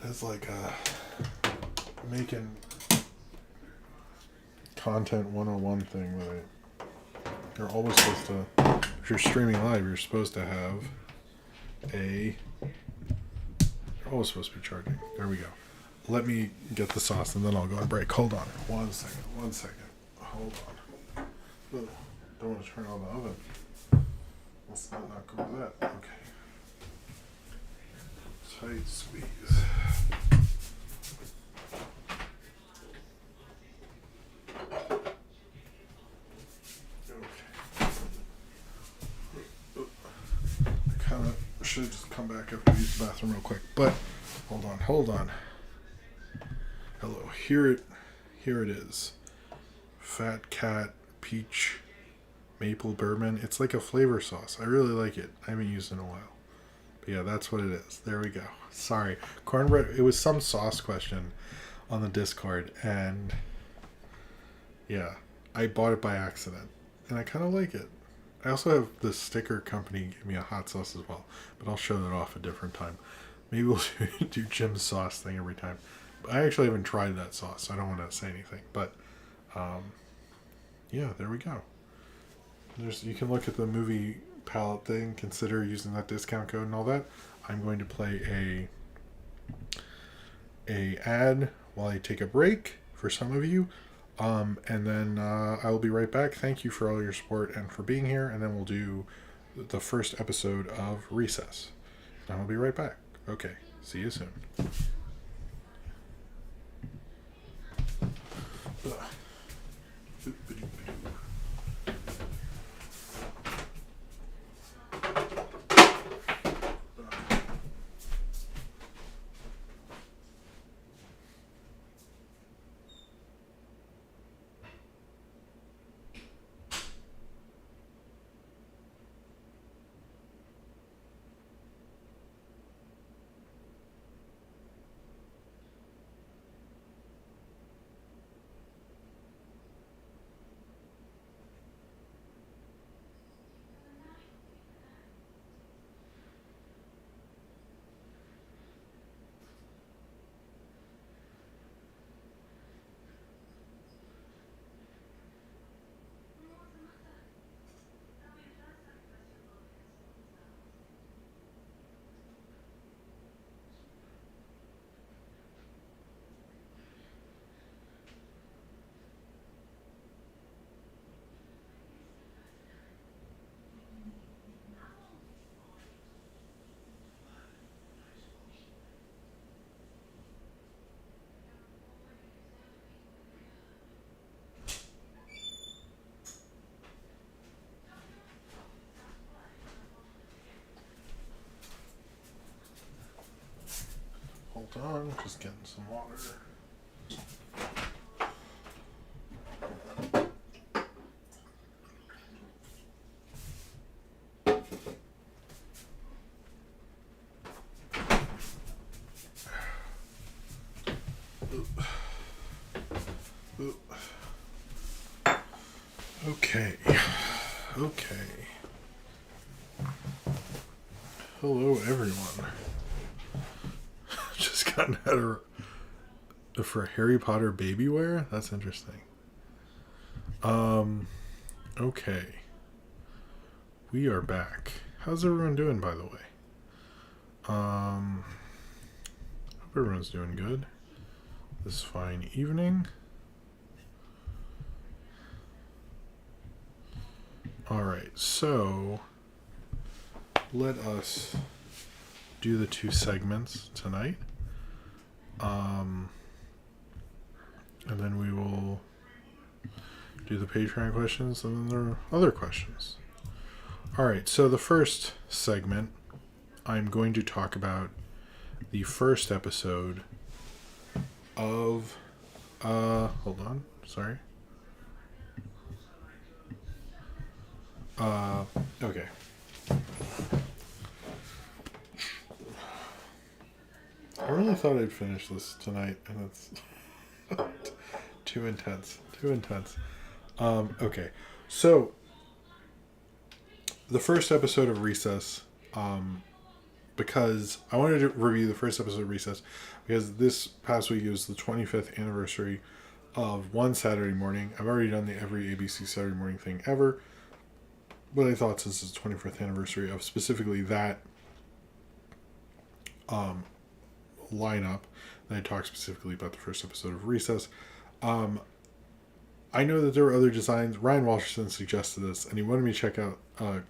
It's like making content 101 thing that you're always supposed to, if you're streaming live, you're supposed to have you're always supposed to be charging. There we go. Let me get the sauce, and then I'll go on break. Hold on. One second. Hold on. Ugh. Don't want to turn on the oven. Let's not go with that. Okay. Tight squeeze. Okay. I kind of should just come back after we use the bathroom real quick. But hold on. Hello. Here it is. Fat Cat Peach Maple Bourbon. It's like a flavor sauce. I really like it. I haven't used it in a while. But yeah, that's what it is. There we go. Sorry. Cornbread, it was some sauce question on the Discord, and yeah, I bought it by accident, and I kind of like it. I also have the sticker company give me a hot sauce as well, but I'll show that off a different time. Maybe we'll do Jim's sauce thing every time. But I actually haven't tried that sauce, so I don't want to say anything. But yeah, there we go. You can look at the movie palette thing, consider using that discount code and all that. I'm going to play a ad while I take a break for some of you. And then I will be right back. Thank you for all your support and for being here. And then we'll do the first episode of Recess. And I'll be right back. Okay. See you soon. Hold on, just getting some water. Okay. Hello, everyone. Just gotten out of for Harry Potter baby wear. That's interesting. Okay. We are back. How's everyone doing, by the way? Hope everyone's doing good. This fine evening. Alright, so let us do the two segments tonight. And then we will do the Patreon questions and then there are other questions. Alright, so the first segment, I'm going to talk about the first episode of hold on, sorry. Okay. I really thought I'd finish this tonight, and it's too intense. Okay. So, the first episode of Recess, because I wanted to review the first episode of Recess, because this past week was the 25th anniversary of One Saturday Morning. I've already done the every ABC Saturday Morning thing ever, but I thought since it's the 25th anniversary of specifically that lineup, that I talk specifically about the first episode of Recess. I know that there were other designs. Ryan Walterson suggested this, and he wanted me to check out a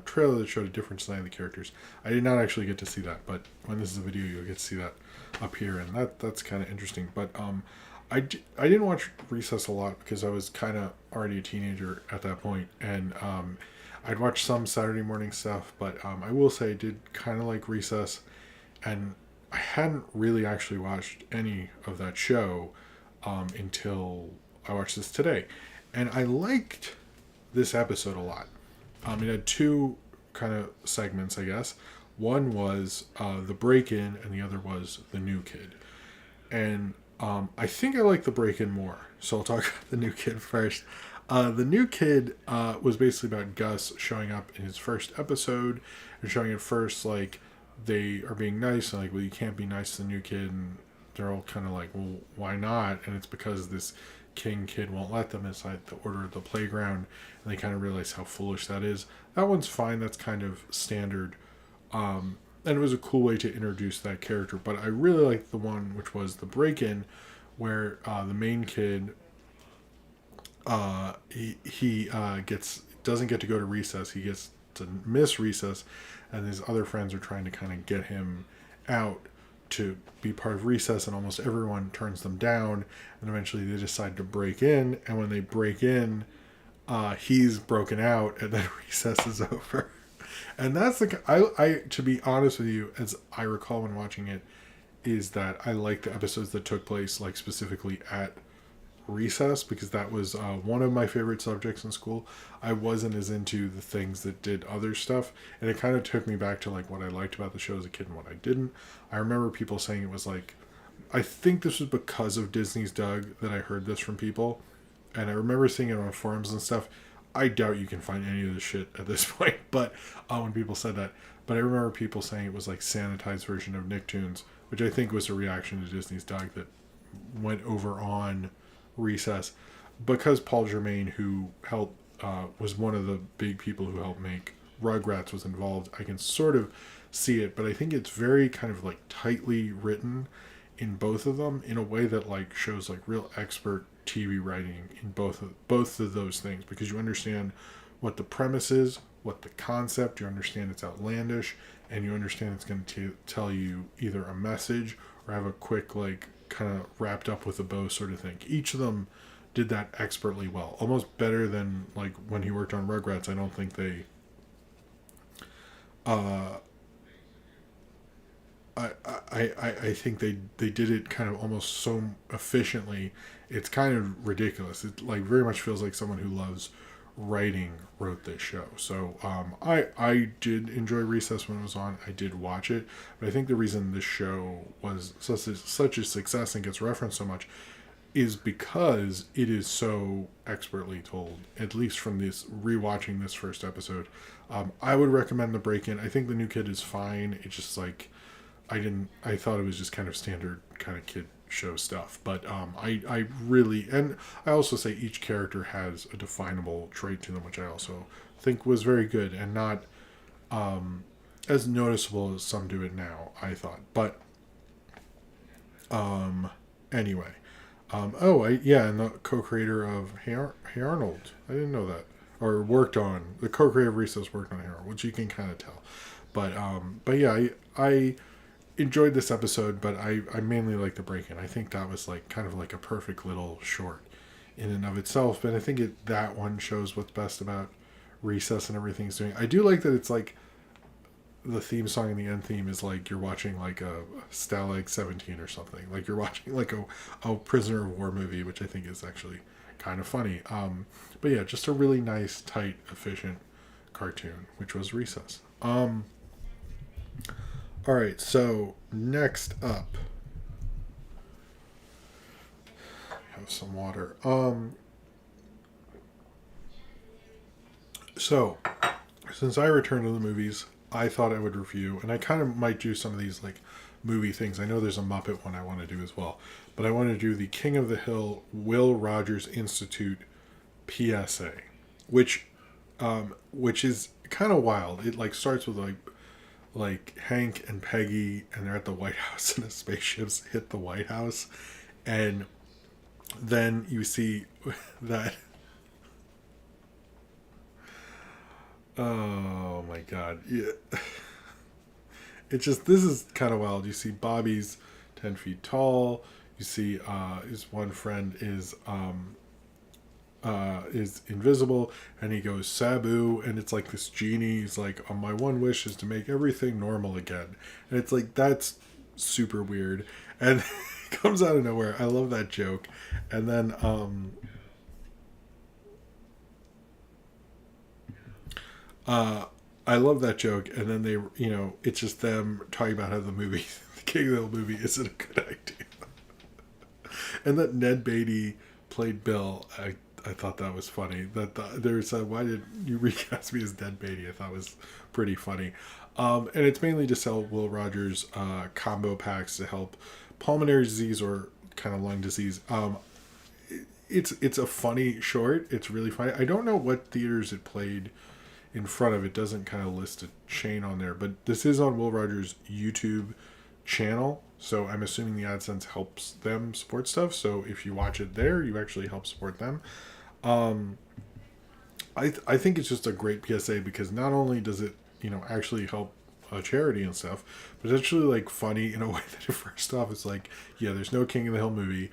trailer that showed a different design of the characters. I did not actually get to see that, but when this is a video, you'll get to see that up here, and that's kind of interesting. But I didn't watch Recess a lot because I was kind of already a teenager at that point, and I'd watched some Saturday morning stuff, but I will say I did kind of like Recess, and I hadn't really actually watched any of that show until I watched this today. And I liked this episode a lot. It had two kind of segments, I guess. One was the break-in, and the other was the new kid. And I think I like the break-in more, so I'll talk about the new kid first. The new kid was basically about Gus showing up in his first episode and showing at first like they are being nice and like, well, you can't be nice to the new kid, and they're all kind of like, well, why not? And it's because this king kid won't let them inside the order of the playground, and they kind of realize how foolish that is. That one's fine. That's kind of standard. And it was a cool way to introduce that character. But I really liked the one which was the break-in, where the main kid he doesn't get to go to recess. He gets to miss recess, and his other friends are trying to kind of get him out to be part of recess, and almost everyone turns them down, and eventually they decide to break in, and when they break in, he's broken out, and then recess is over. And that's I to be honest with you, as I recall when watching it, is that I like the episodes that took place like specifically at recess, because that was one of my favorite subjects in school. I wasn't as into the things that did other stuff, and it kind of took me back to like what I liked about the show as a kid and what I didn't. I remember people saying it was like, I think this was because of Disney's Doug that I heard this from people, and I remember seeing it on forums and stuff. I doubt you can find any of this shit at this point, but when people said that, but I remember people saying it was like sanitized version of Nicktoons, which I think was a reaction to Disney's Doug that went over on recess, because Paul Germain, who helped was one of the big people who helped make Rugrats, was involved. I can sort of see it, but I think it's very kind of like tightly written in both of them in a way that like shows like real expert TV writing in both of those things, because you understand what the premise is, what the concept, you understand it's outlandish, and you understand it's going to tell you either a message or have a quick like kind of wrapped up with a bow sort of thing. Each of them did that expertly well, almost better than like when he worked on Rugrats. I don't think they I think they did it kind of almost so efficiently, it's kind of ridiculous. It like very much feels like someone who loves writing wrote this show. So I did enjoy Recess when it was on. I did watch it, but I think the reason this show was such a success and gets referenced so much is because it is so expertly told, at least from this rewatching this first episode. I would recommend the break-in. I think the new kid is fine. It's just like I thought it was just kind of standard kind of kid show stuff, but I really, and I also say each character has a definable trait to them, which I also think was very good and not as noticeable as some do it now, I thought. But anyway, and the co-creator of Hey Arnold, I didn't know that, or worked on the co-creator of Recess, worked on Hey Arnold, which you can kind of tell. But yeah, I enjoyed this episode, but I mainly like the break-in. I think that was like kind of like a perfect little short in and of itself, but I think that one shows what's best about Recess and everything's doing. I do like that it's like the theme song and the end theme is like you're watching like a Stalag 17 or something, like you're watching like a prisoner of war movie, which I think is actually kind of funny. But yeah, just a really nice, tight, efficient cartoon, which was Recess. All right, so next up, have some water. So since I returned to the movies, I thought I would review, and I kind of might do some of these like movie things. I know there's a Muppet one I want to do as well, but I want to do the King of the Hill Will Rogers Institute PSA, which is kind of wild. It like starts with like Hank and Peggy, and they're at the White House, and the spaceships hit the White House, and then you see that. Oh my god, yeah. It's just, this is kind of wild. You see Bobby's 10 feet tall. You see his one friend is invisible, and he goes Sabu, and it's like this genie. He's like, my one wish is to make everything normal again, and it's like, that's super weird, and it comes out of nowhere. I love that joke. And then I love that joke. And then they, you know, it's just them talking about how the movie, the King of the Hill movie, isn't a good idea. And that Ned Beatty played Bill. I thought that was funny. There's why did you recast me as Ned Beatty? I thought was pretty funny. And it's mainly to sell Will Rogers combo packs to help pulmonary disease or kind of lung disease. It's a funny short. It's really funny. I don't know what theaters it played in front of. It doesn't kind of list a chain on there, but this is on Will Rogers' YouTube channel. So I'm assuming the AdSense helps them support stuff. So if you watch it there, you actually help support them. I think it's just a great PSA because not only does it, you know, actually help a charity and stuff, but it's actually like funny in a way that first off it's like, yeah, there's no King of the Hill movie.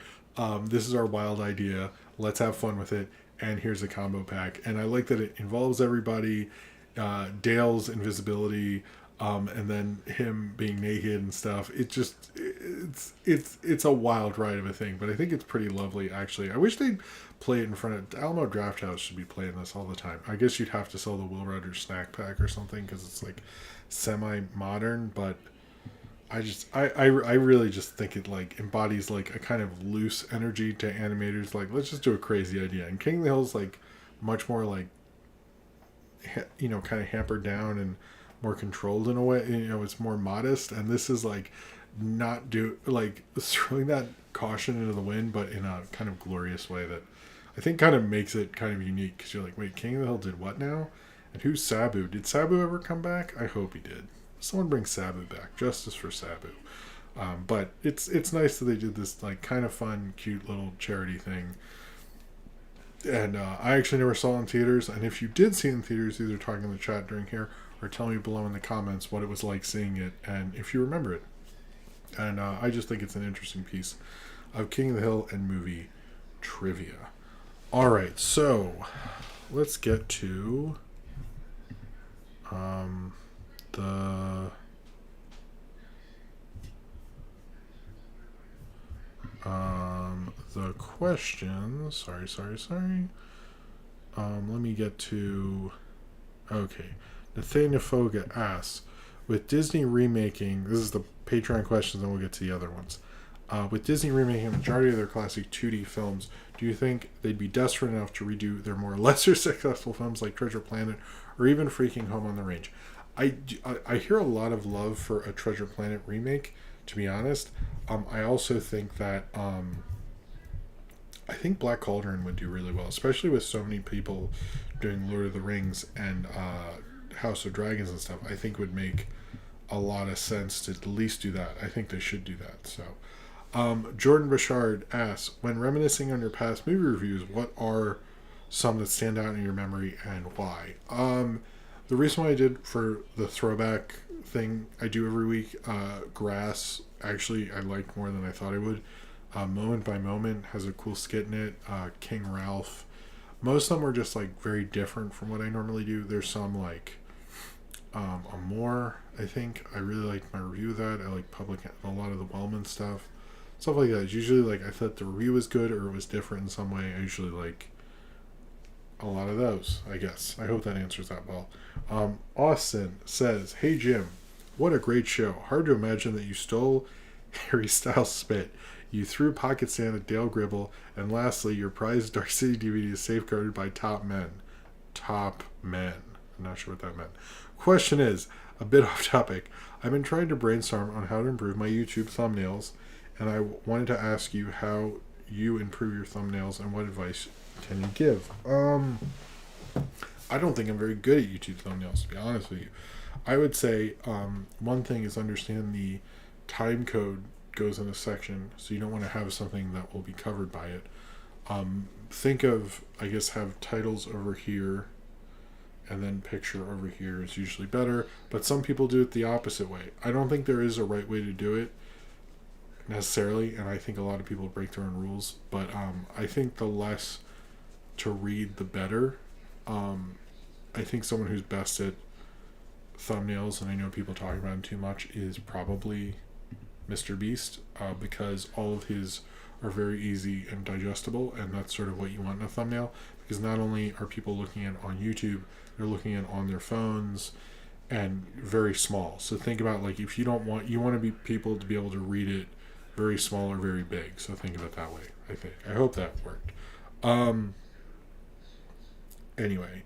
This is our wild idea. Let's have fun with it. And here's a combo pack. And I like that it involves everybody. Dale's invisibility, and then him being naked and stuff. It's a wild ride of a thing, but I think it's pretty lovely actually. I wish they'd play it in front of Alamo Drafthouse. Should be playing this all the time. I guess you'd have to sell the Will Rogers snack pack or something because it's like semi-modern, but I really just think it like embodies like a kind of loose energy to animators. Like, let's just do a crazy idea. And King of the Hill's like much more like, you know, kind of hampered down and more controlled in a way. You know, it's more modest. And this is like throwing that caution into the wind, but in a kind of glorious way that I think kind of makes it kind of unique. Because you're like, wait, King of the Hill did what now? And who's Sabu? Did Sabu ever come back? I hope he did. Someone bring Sabu back. Justice for Sabu. But it's nice that they did this like kind of fun, cute little charity thing. And I actually never saw it in theaters. And if you did see it in theaters, either talk in the chat during here or tell me below in the comments what it was like seeing it and if you remember it. And I just think it's an interesting piece of King of the Hill and movie trivia. All right, so let's get to the questions. Sorry. Let me get to. Okay, Nathaniel Foga asks, with Disney remaking, this is the Patreon questions, and we'll get to the other ones. With Disney remaking a majority of their classic 2D films, do you think they'd be desperate enough to redo their more lesser successful films like Treasure Planet or even Freaking Home on the Range? I hear a lot of love for a Treasure Planet remake, to be honest. I also think that I think Black Cauldron would do really well, especially with so many people doing Lord of the Rings and House of Dragons and stuff. I think would make a lot of sense to at least do that. I think they should do that. So Jordan Bouchard asks, when reminiscing on your past movie reviews, what are some that stand out in your memory and why? The reason why I did for the throwback thing I do every week, Grass, actually I liked more than I thought I would. Moment by Moment has a cool skit in it. King Ralph. Most of them are just like very different from what I normally do. There's some like Amore, I think. I really liked my review of that. I like a lot of the Wellman stuff like that. It's usually like I thought the review was good or it was different in some way. I usually like a lot of those, I guess. I hope that answers that well. Austin says, hey Jim, what a great show. Hard to imagine that you stole Harry Styles' spit. You threw Pocket Sand at Dale Gribble, and lastly, your prized Dark City DVD is safeguarded by top men. Top men. I'm not sure what that meant. Question is, a bit off topic. I've been trying to brainstorm on how to improve my YouTube thumbnails, and I wanted to ask you how you improve your thumbnails and what advice can you give? I don't think I'm very good at YouTube thumbnails, to be honest with you. I would say one thing is understand the time code goes in a section, so you don't want to have something that will be covered by it. Think of, I guess, have titles over here and then picture over here is usually better, but some people do it the opposite way. I don't think there is a right way to do it necessarily, and I think a lot of people break their own rules, but I think the less to read, the better. I think someone who's best at thumbnails, and I know people talking about him too much, is probably Mr. Beast, because all of his are very easy and digestible, and that's sort of what you want in a thumbnail, because not only are people looking at on YouTube, they're looking at on their phones, and very small. So think about, like, if you don't want, you want to be people to be able to read it very small or very big. So think of it that way. I hope that worked. Anyway,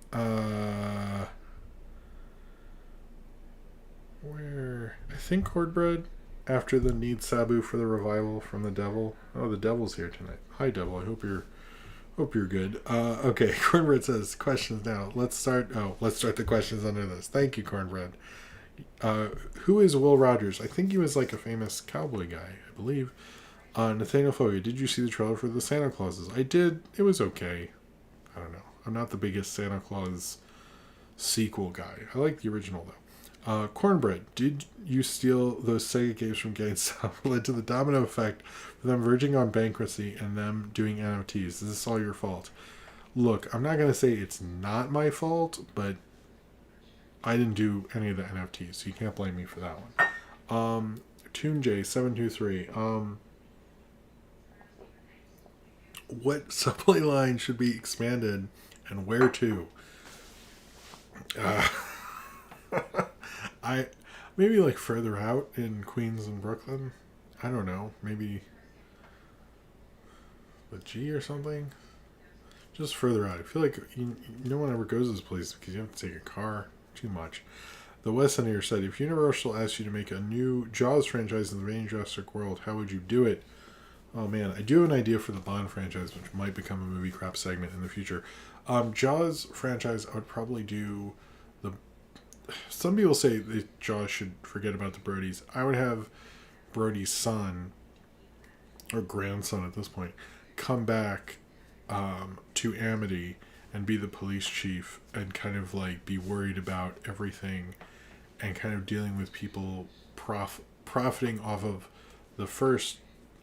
where I think Cornbread after the need Sabu for the revival from the devil. Oh, the devil's here tonight. Hi, devil. I hope you're good. Okay, Cornbread says questions now. Let's start the questions under this. Thank you, Cornbread. Who is Will Rogers? I think he was like a famous cowboy guy, I believe. Nathaniel Fogel, did you see the trailer for the Santa Clauses? I did. It was okay. I don't know. I'm not the biggest Santa Claus sequel guy. I like the original, though. Cornbread, did you steal those Sega games from GameStop? Led to the domino effect for them verging on bankruptcy and them doing NFTs. Is this all your fault? Look, I'm not going to say it's not my fault, but I didn't do any of the NFTs, so you can't blame me for that one. TuneJ723, what subway line should be expanded and where to? Maybe like further out in Queens and Brooklyn. I don't know. Maybe the G or something. Just further out. I feel like no one ever goes to this place because you have to take a car. Too much. The West End here said, if Universal asked you to make a new Jaws franchise in the Rain Jurassic World, how would you do it? Oh man, I do have an idea for the Bond franchise, which might become a movie crap segment in the future. Jaws franchise, I would probably do the... Some people say that Jaws should forget about the Brodies. I would have Brody's son, or grandson at this point, come back to Amity and be the police chief and kind of like be worried about everything and kind of dealing with people profiting off of the first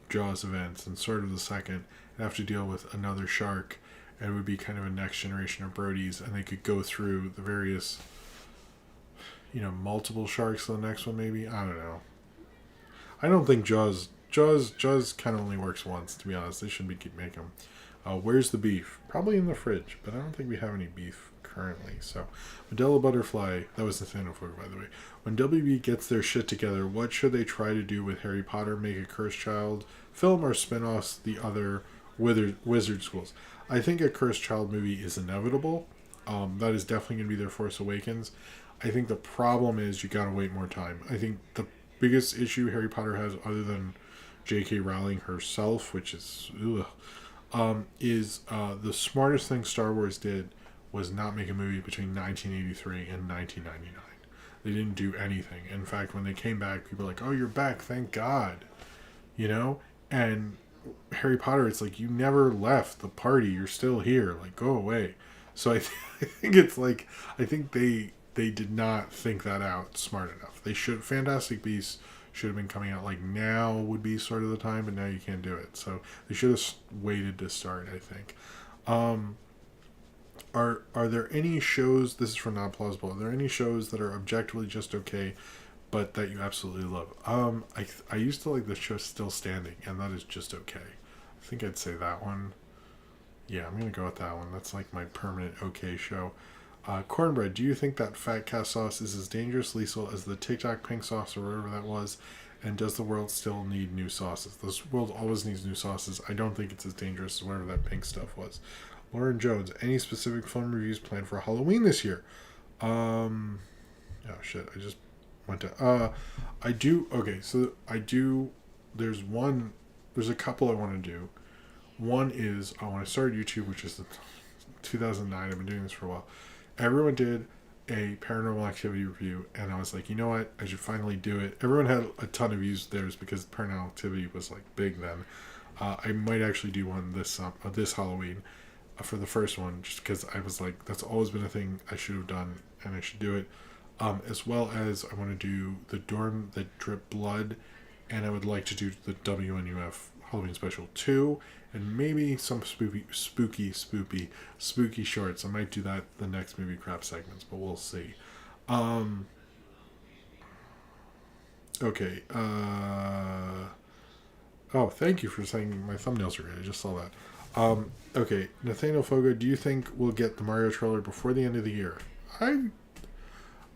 Jaws events and sort of the second, and have to deal with another shark, and it would be kind of a next generation of Brodies, and they could go through the various, multiple sharks to the next one maybe. I don't know. I don't think Jaws kind of only works once, to be honest. They shouldn't keep making them. Where's the beef? Probably in the fridge, but I don't think we have any beef currently. So, Medela Butterfly, that was Nathaniel Fogel, by the way. When WB gets their shit together, what should they try to do with Harry Potter? Make a Cursed Child film or spin-offs the other wizard schools? I think a Cursed Child movie is inevitable. That is definitely going to be their Force Awakens. I think the problem is you got to wait more time. I think the biggest issue Harry Potter has, other than J.K. Rowling herself, which is... is the smartest thing Star Wars did was not make a movie between 1983 and 1999. They didn't do anything. In fact, when they came back, people were like, oh, you're back, thank God. And Harry Potter, it's like, you never left the party, you're still here, like, go away. So I think it's like, I think they did not think that out smart enough. They should. Fantastic Beasts should have been coming out like now would be sort of the time, but now you can't do it. So they should have waited to start, I think. Are there any shows, this is for Not Plausible, are there any shows that are objectively just okay, but that you absolutely love? I used to like the show Still Standing, and that is just okay. I think I'd say that one. Yeah, I'm going to go with that one. That's like my permanent okay show. Cornbread, do you think that fat cat sauce is as dangerous, lethal as the TikTok pink sauce or whatever that was? And does the world still need new sauces? This world always needs new sauces. I don't think it's as dangerous as whatever that pink stuff was. Lauren Jones, any specific film reviews planned for Halloween this year? Oh shit, I just went to... I do... Okay, so I do... There's a couple I want to do. One is, when I started YouTube, which is 2009, I've been doing this for a while. Everyone did a Paranormal Activity review, and I was like, you know what? I should finally do it. Everyone had a ton of views theirs because Paranormal Activity was like big then. I might actually do one this Halloween for the first one, just because I was like, that's always been a thing I should have done, and I should do it. As well as I want to do the Dorm That Drip Blood, and I would like to do the WNUF Halloween Special 2, and maybe some spooky shorts. I might do that the next movie crap segments, but we'll see. Okay. Oh, thank you for saying my thumbnails are great. I just saw that. Okay, Nathaniel Fogo, do you think we'll get the Mario trailer before the end of the year? I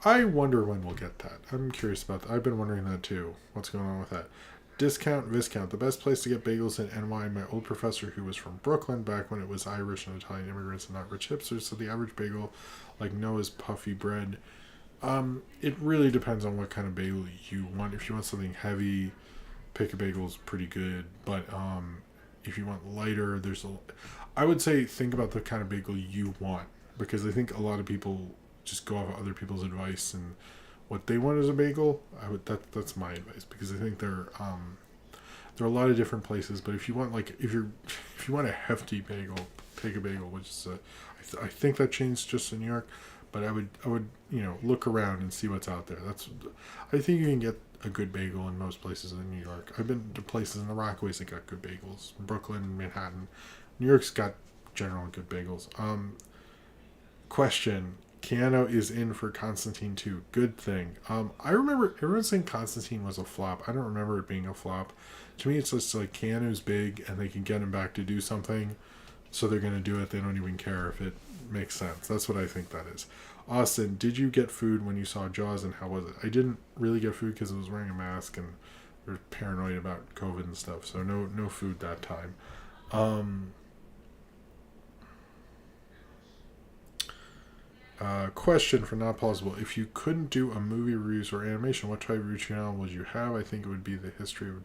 I wonder when we'll get that. I'm curious about that. I've been wondering that too. What's going on with that? Discount, Viscount. The best place to get bagels in NY. My old professor, who was from Brooklyn back when it was Irish and Italian immigrants and not rich hipsters, so the average bagel, like Noah's puffy bread. It really depends on what kind of bagel you want. If you want something heavy, Pick a Bagel is pretty good. But if you want lighter, I would say think about the kind of bagel you want, because I think a lot of people just go off of other people's advice and what they want as a bagel. That's my advice, because I think there are a lot of different places. But if you want if you want a hefty bagel, Pick a Bagel, which is I think that changed just in New York. But I would look around and see what's out there. I think you can get a good bagel in most places in New York. I've been to places in the Rockaways that got good bagels. Brooklyn, Manhattan. New York's got general good bagels. Question. Keanu is in for Constantine 2. Good thing. I remember everyone saying Constantine was a flop. I don't remember it being a flop. To me, it's just like Keanu's big and they can get him back to do something, so they're going to do it. They don't even care if it makes sense. That's what I think that is. Austin, did you get food when you saw Jaws, and how was it? I didn't really get food because I was wearing a mask and we were paranoid about COVID and stuff, so no food that time. Question for Not Plausible. If you couldn't do a movie reviews or animation, what type of review channel would you have? I think it would be the history of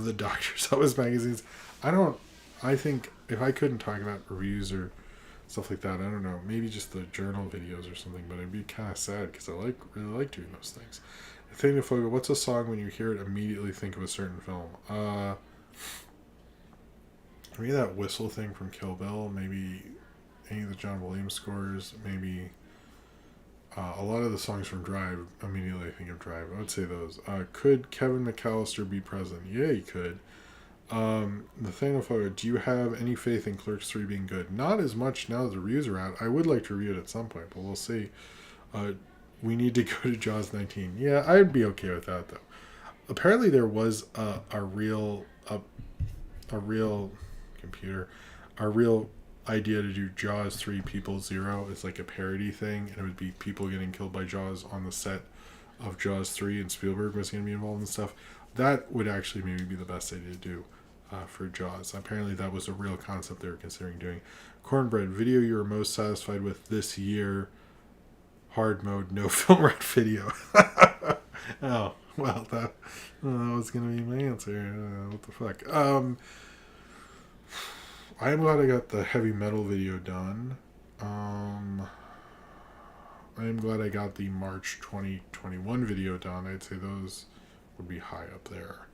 the Doctor's Office magazines. I think if I couldn't talk about reviews or stuff like that, I don't know, maybe just the journal videos or something, but it'd be kind of sad because I really like doing those things. Nathaniel Fogel, what's a song when you hear it immediately think of a certain film? Maybe that whistle thing from Kill Bill, maybe any of the John Williams scores, maybe a lot of the songs from Drive, immediately I think of Drive. I would say those. Could Kevin McAllister be president? Yeah, he could. Nathaniel Fogel, do you have any faith in Clerks 3 being good? Not as much now that the reviews are out. I would like to review it at some point, but we'll see. We need to go to Jaws 19. Yeah, I'd be okay with that, though. Apparently there was a real idea to do Jaws 3 People 0 as like a parody thing, and it would be people getting killed by Jaws on the set of Jaws 3, and Spielberg was going to be involved in stuff. That would actually maybe be the best idea to do for Jaws. Apparently that was a real concept they were considering doing. Cornbread, video you were most satisfied with this year? Hard mode, no film rat video. Oh, well, that was going to be my answer. What the fuck? I am glad I got the heavy metal video done. I am glad I got the March 2021 video done. I'd say those would be high up there.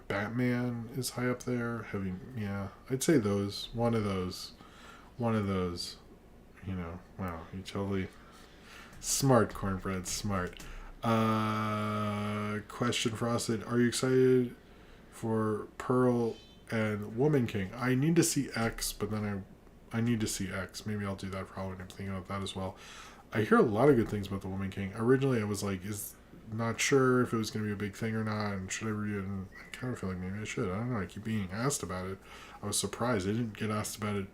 Batman is high up there. Heavy, yeah. I'd say those. One of those. Wow, you totally smart, Cornbread, smart. Question Frosted, are you excited for Pearl and Woman King? I need to see X, but then I need to see X. Maybe I'll do that for Halloween. I'm thinking about that as well. I hear a lot of good things about the Woman King. Originally, I was like, not sure if it was going to be a big thing or not, and should I review it? And I kind of feel like maybe I should. I don't know. I keep being asked about it. I was surprised. I didn't get asked about it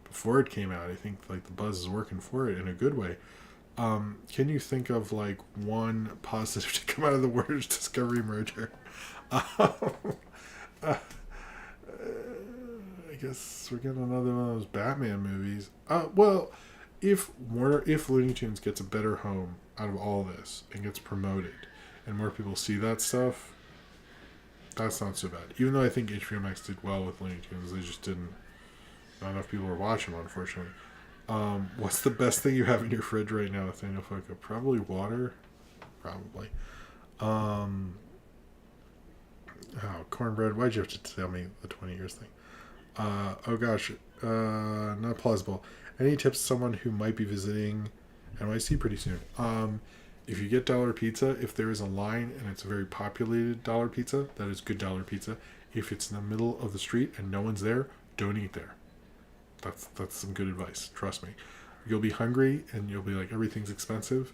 before it came out. I think like the buzz is working for it in a good way. Can you think of like one positive to come out of the Warriors Discovery merger? I guess we're getting another one of those Batman movies. Well, if Looney Tunes gets a better home out of all this and gets promoted and more people see that stuff, that's not so bad. Even though I think HBO Max did well with Looney Tunes, they just didn't. Not enough people were watching them, unfortunately. What's the best thing you have in your fridge right now, Nathaniel Foco? Probably water. Probably. Cornbread, why'd you have to tell me the 20 years thing? Oh gosh, not plausible. Any tips to someone who might be visiting NYC pretty soon? If you get Dollar Pizza, if there is a line and it's a very populated Dollar Pizza, that is good Dollar Pizza. If it's in the middle of the street and no one's there, don't eat there. That's some good advice. Trust me. You'll be hungry and you'll be like, everything's expensive.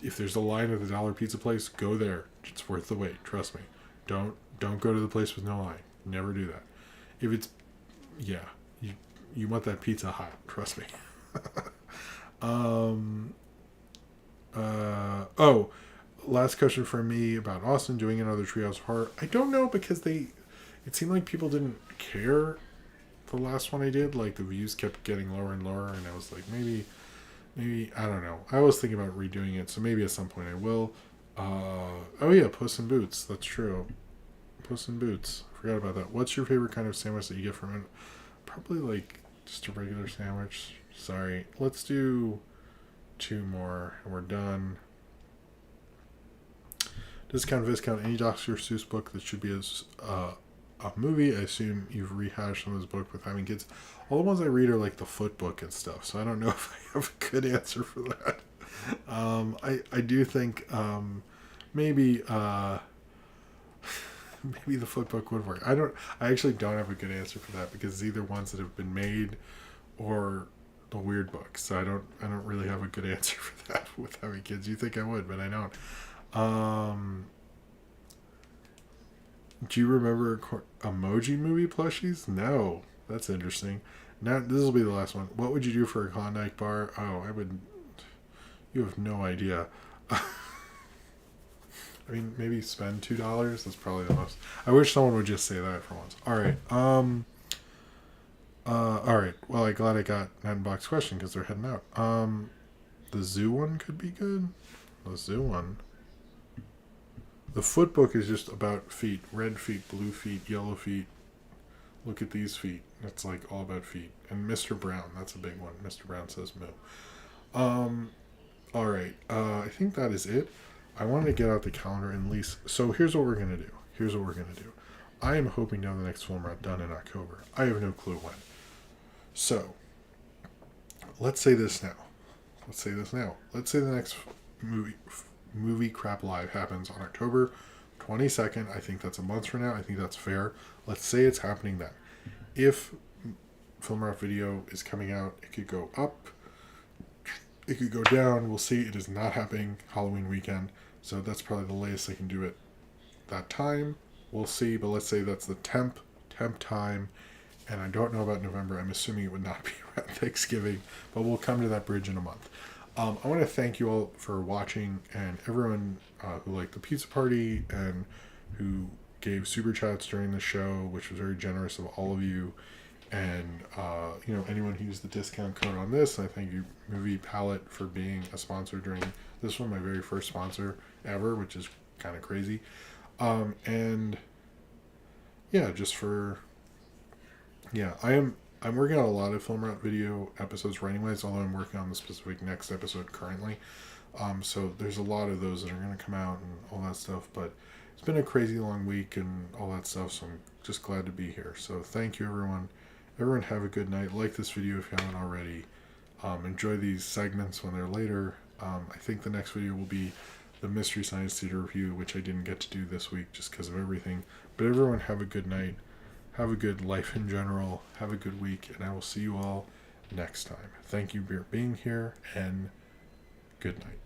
If there's a line at the Dollar Pizza place, go there. It's worth the wait. Trust me. Don't go to the place with no line. Never do that. If it's, you want that pizza hot. Trust me. Oh, last question for me about Austin doing another Treehouse of Horror. I don't know, because it seemed like people didn't care the last one I did. Like, the views kept getting lower and lower, and I was like, maybe, I don't know. I was thinking about redoing it, so maybe at some point I will. Oh yeah, Puss in Boots. That's true. Puss in Boots. Forgot about that. What's your favorite kind of sandwich that you get from it? Probably like just a regular sandwich. Sorry. Let's do 2 more and we're done. Discount, Viscount, any Dr. Seuss book that should be a movie. I assume you've rehashed some of his book with having kids. All the ones I read are like the Foot book and stuff, so I don't know if I have a good answer for that. I do think maybe maybe the Foot book would work. I actually don't have a good answer for that, because it's either ones that have been made or the weird books. So I don't really have a good answer for that with having kids. You think I would, but I don't. Do you remember Emoji Movie plushies? No. That's interesting. Now, this will be the last one. What would you do for a Klondike bar? Oh, you have no idea. I mean, maybe spend $2. That's probably the most. I wish someone would just say that for once. All right. All right. Well, I'm glad I got that box question, because they're heading out. The zoo one could be good. The zoo one. The Foot book is just about feet. Red feet, blue feet, yellow feet. Look at these feet. It's like all about feet. And Mr. Brown, that's a big one. Mr. Brown says moo. All right. I think that is it. I wanted to get out the calendar and lease. So here's what we're going to do. I am hoping to have the next film route done in October. I have no clue when. So, let's say this now. Let's say the next movie Crap Live happens on October 22nd. I think that's a month from now. I think that's fair. Let's say it's happening then. If Film Route Video is coming out, it could go up. It could go down. We'll see. It is not happening Halloween weekend. So that's probably the latest I can do it that time. We'll see. But let's say that's the temp time. And I don't know about November. I'm assuming it would not be around Thanksgiving. But we'll come to that bridge in a month. I want to thank you all for watching, and everyone who liked the pizza party and who gave super chats during the show, which was very generous of all of you. And anyone who used the discount code on this, I thank you, Movie Palette, for being a sponsor during this one, my very first sponsor ever, which is kind of crazy. And yeah, I'm working on a lot of Film Route Video episodes writing-wise, although I'm working on the specific next episode currently. So there's a lot of those that are going to come out and all that stuff. But it's been a crazy long week and all that stuff, so I'm just glad to be here. So thank you, everyone. Everyone have a good night. Like this video if you haven't already. Enjoy these segments when they're later. I think the next video will be the Mystery Science Theater review, which I didn't get to do this week just because of everything. But everyone have a good night. Have a good life in general. Have a good week. And I will see you all next time. Thank you for being here, and good night.